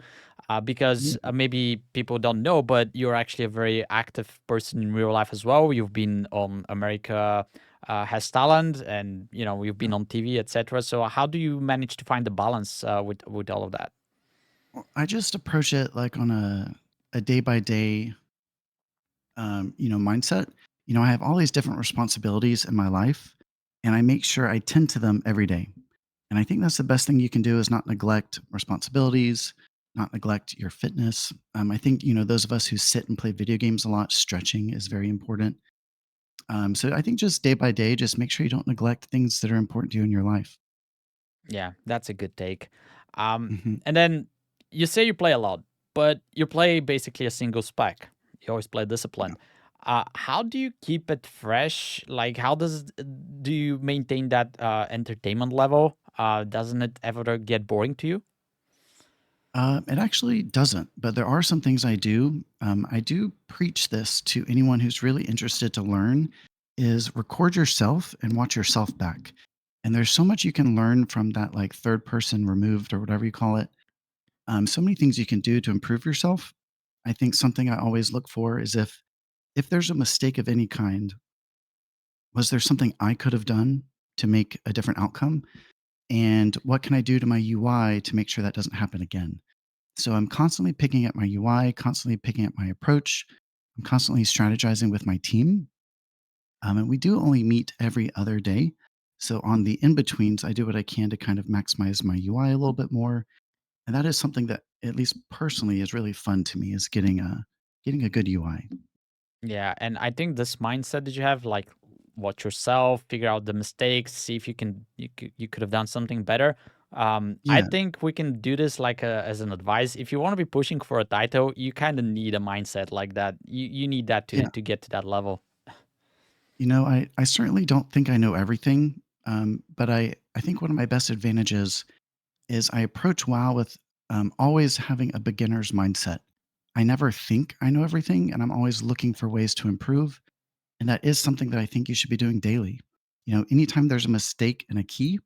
Because Yeah. maybe people don't know, but you're actually a very active person in real life as well. You've been on America Has Talent, and you've been on TV, etc. So how do you manage to find the balance with all of that? Well, I just approach it like on a day by day mindset. I have all these different responsibilities in my life, and I make sure I tend to them every day. And I think that's the best thing you can do is not neglect responsibilities, not neglect your fitness. I think those of us who sit and play video games a lot, stretching is very important. So I think just day by day, just make sure you don't neglect things that are important to you in your life. Yeah, that's a good take. Um, Hmm. and then you say you play a lot, but you play basically a single spec. You always play Yeah. discipline. How do you keep it fresh? Like, how do you maintain that entertainment level? Doesn't it ever get boring to you? It actually doesn't, but there are some things I do. I do preach this to anyone who's really interested to learn: is record yourself and watch yourself back. And there's so much you can learn from that, like third person removed or whatever you call it. So many things you can do to improve yourself. I think something I always look for is if there's a mistake of any kind, was there something I could have done to make a different outcome? And what can I do to my UI to make sure that doesn't happen again? So I'm constantly picking at my UI, constantly picking at my approach. I'm constantly strategizing with my team. And we do only meet every other day. So on the in betweens, I do what I can to kind of maximize my UI a little bit more. And that is something that, at least personally, is really fun to me, is getting a good UI. Yeah, and I think this mindset that you have, like, watch yourself, figure out the mistakes, see if you could have done something better. I Yeah, think we can do this like as an advice. If you want to be pushing for a title, you kind of need a mindset like that. You need that to yeah. get to that level. I certainly don't think I know everything, but I think one of my best advantages is I approach WoW with always having a beginner's mindset. I never think I know everything, and I'm always looking for ways to improve. And that is something that I think you should be doing daily. Anytime there's a mistake in a key,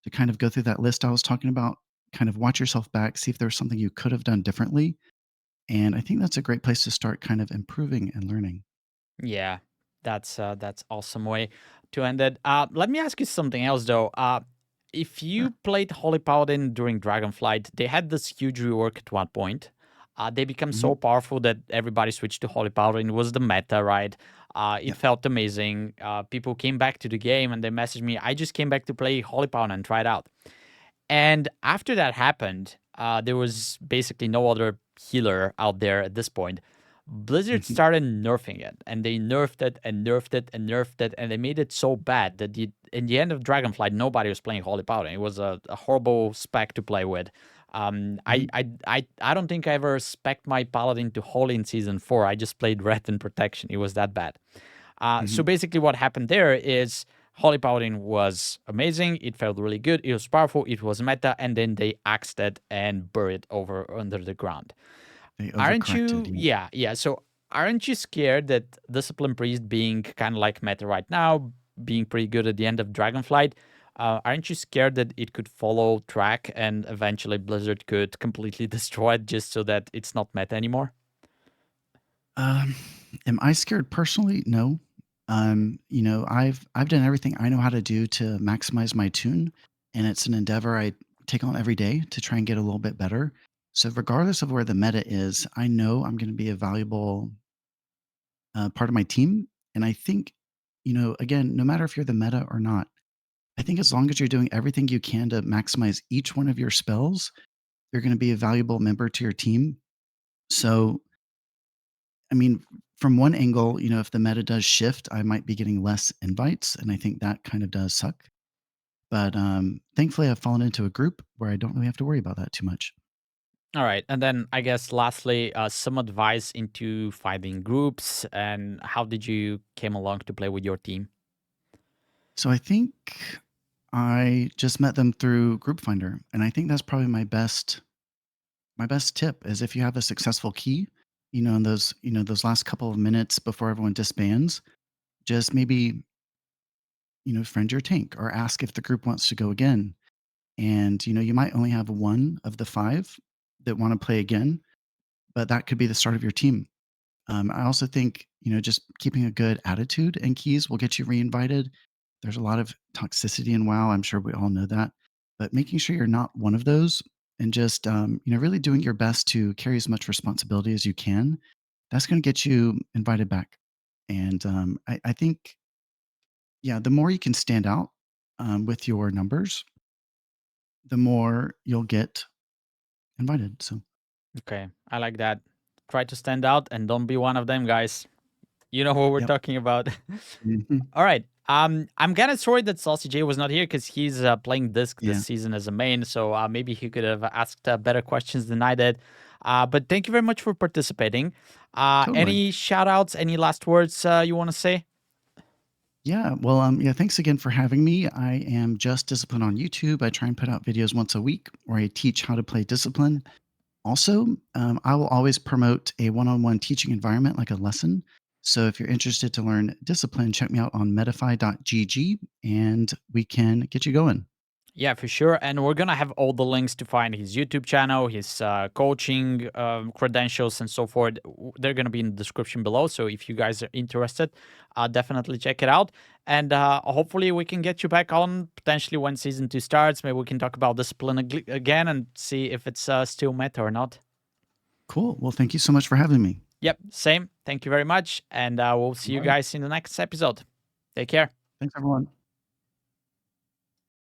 to kind of go through that list I was talking about, kind of watch yourself back, see if there's something you could have done differently. And I think that's a great place to start kind of improving and learning. Yeah, that's awesome way to end it. Let me ask you something else though. If you Sure. played Holy Paladin during Dragonflight, they had this huge rework at one point. They become Hmm. so powerful that everybody switched to Holy Paladin. It was the meta, right? It Yep. felt amazing. People came back to the game and they messaged me. I just came back to play Holy Paladin and try it out. And after that happened, there was basically no other healer out there at this point. Blizzard Hmm. started nerfing it, and they nerfed it and nerfed it and nerfed it, and they made it so bad that in the end of Dragonflight, nobody was playing Holy Paladin. It was a horrible spec to play with. Hmm. I don't think I ever spec my Paladin to Holy in Season 4. I just played Red and Protection. It was that bad. So Hmm. basically, what happened there is Holy Paladin was amazing. It felt really good. It was powerful. It was meta, and then they axed it and buried it over under the ground. They Aren't overcorrected. you? Yeah. Yeah, yeah. So aren't you scared that Discipline Priest being kind of like meta right now, being pretty good at the end of Dragonflight? Aren't you scared that it could follow track and eventually Blizzard could completely destroy it just so that it's not meta anymore? Um, am I scared personally? No. I've done everything I know how to do to maximize my tune, and it's an endeavor I take on every day to try and get a little bit better. So regardless of where the meta is, I know I'm going to be a valuable part of my team. And I think, again, no matter if you're the meta or not, I think as long as you're doing everything you can to maximize each one of your spells, you're going to be a valuable member to your team. So, I mean, from one angle, if the meta does shift, I might be getting less invites, and I think that kind of does suck. But thankfully, I've fallen into a group where I don't really have to worry about that too much. All right, and then I guess lastly, some advice into finding groups and how did you came along to play with your team? So I think I just met them through Group Finder, and I think that's probably my best tip is if you have a successful key, in those last couple of minutes before everyone disbands, just maybe friend your tank or ask if the group wants to go again. And you might only have one of the five that want to play again, but that could be the start of your team. I also think just keeping a good attitude and keys will get you reinvited. There's a lot of toxicity in WoW. I'm sure we all know that, but making sure you're not one of those and just really doing your best to carry as much responsibility as you can. That's going to get you invited back. And I think, yeah, the more you can stand out with your numbers, the more you'll get invited. So, Okay, I like that. Try to stand out and don't be one of them, guys. You know what we're yep. talking about. Mhm. All right. I'm kind of sorry that SaucyJay was not here because he's playing Disc this Yeah, season as a main, so maybe he could have asked better questions than I did. But thank you very much for participating. totally. Any shout outs, any last words you want to say? Yeah. Well, yeah, thanks again for having me. I am Just Discipline on YouTube. I try and put out videos once a week where I teach how to play discipline. Also, I will always promote a one-on-one teaching environment like a lesson. So if you're interested to learn discipline, check me out on medify.gg and we can get you going. Yeah, for sure. And we're going to have all the links to find his YouTube channel, his coaching credentials, and so forth. They're going to be in the description below. So if you guys are interested, definitely check it out. And hopefully, we can get you back on potentially when season 2 starts. Maybe we can talk about discipline again and see if it's still meta or not. Cool. Well, thank you so much for having me. Yep, same. Thank you very much. And we'll see you All right. guys in the next episode. Take care. Thanks, everyone.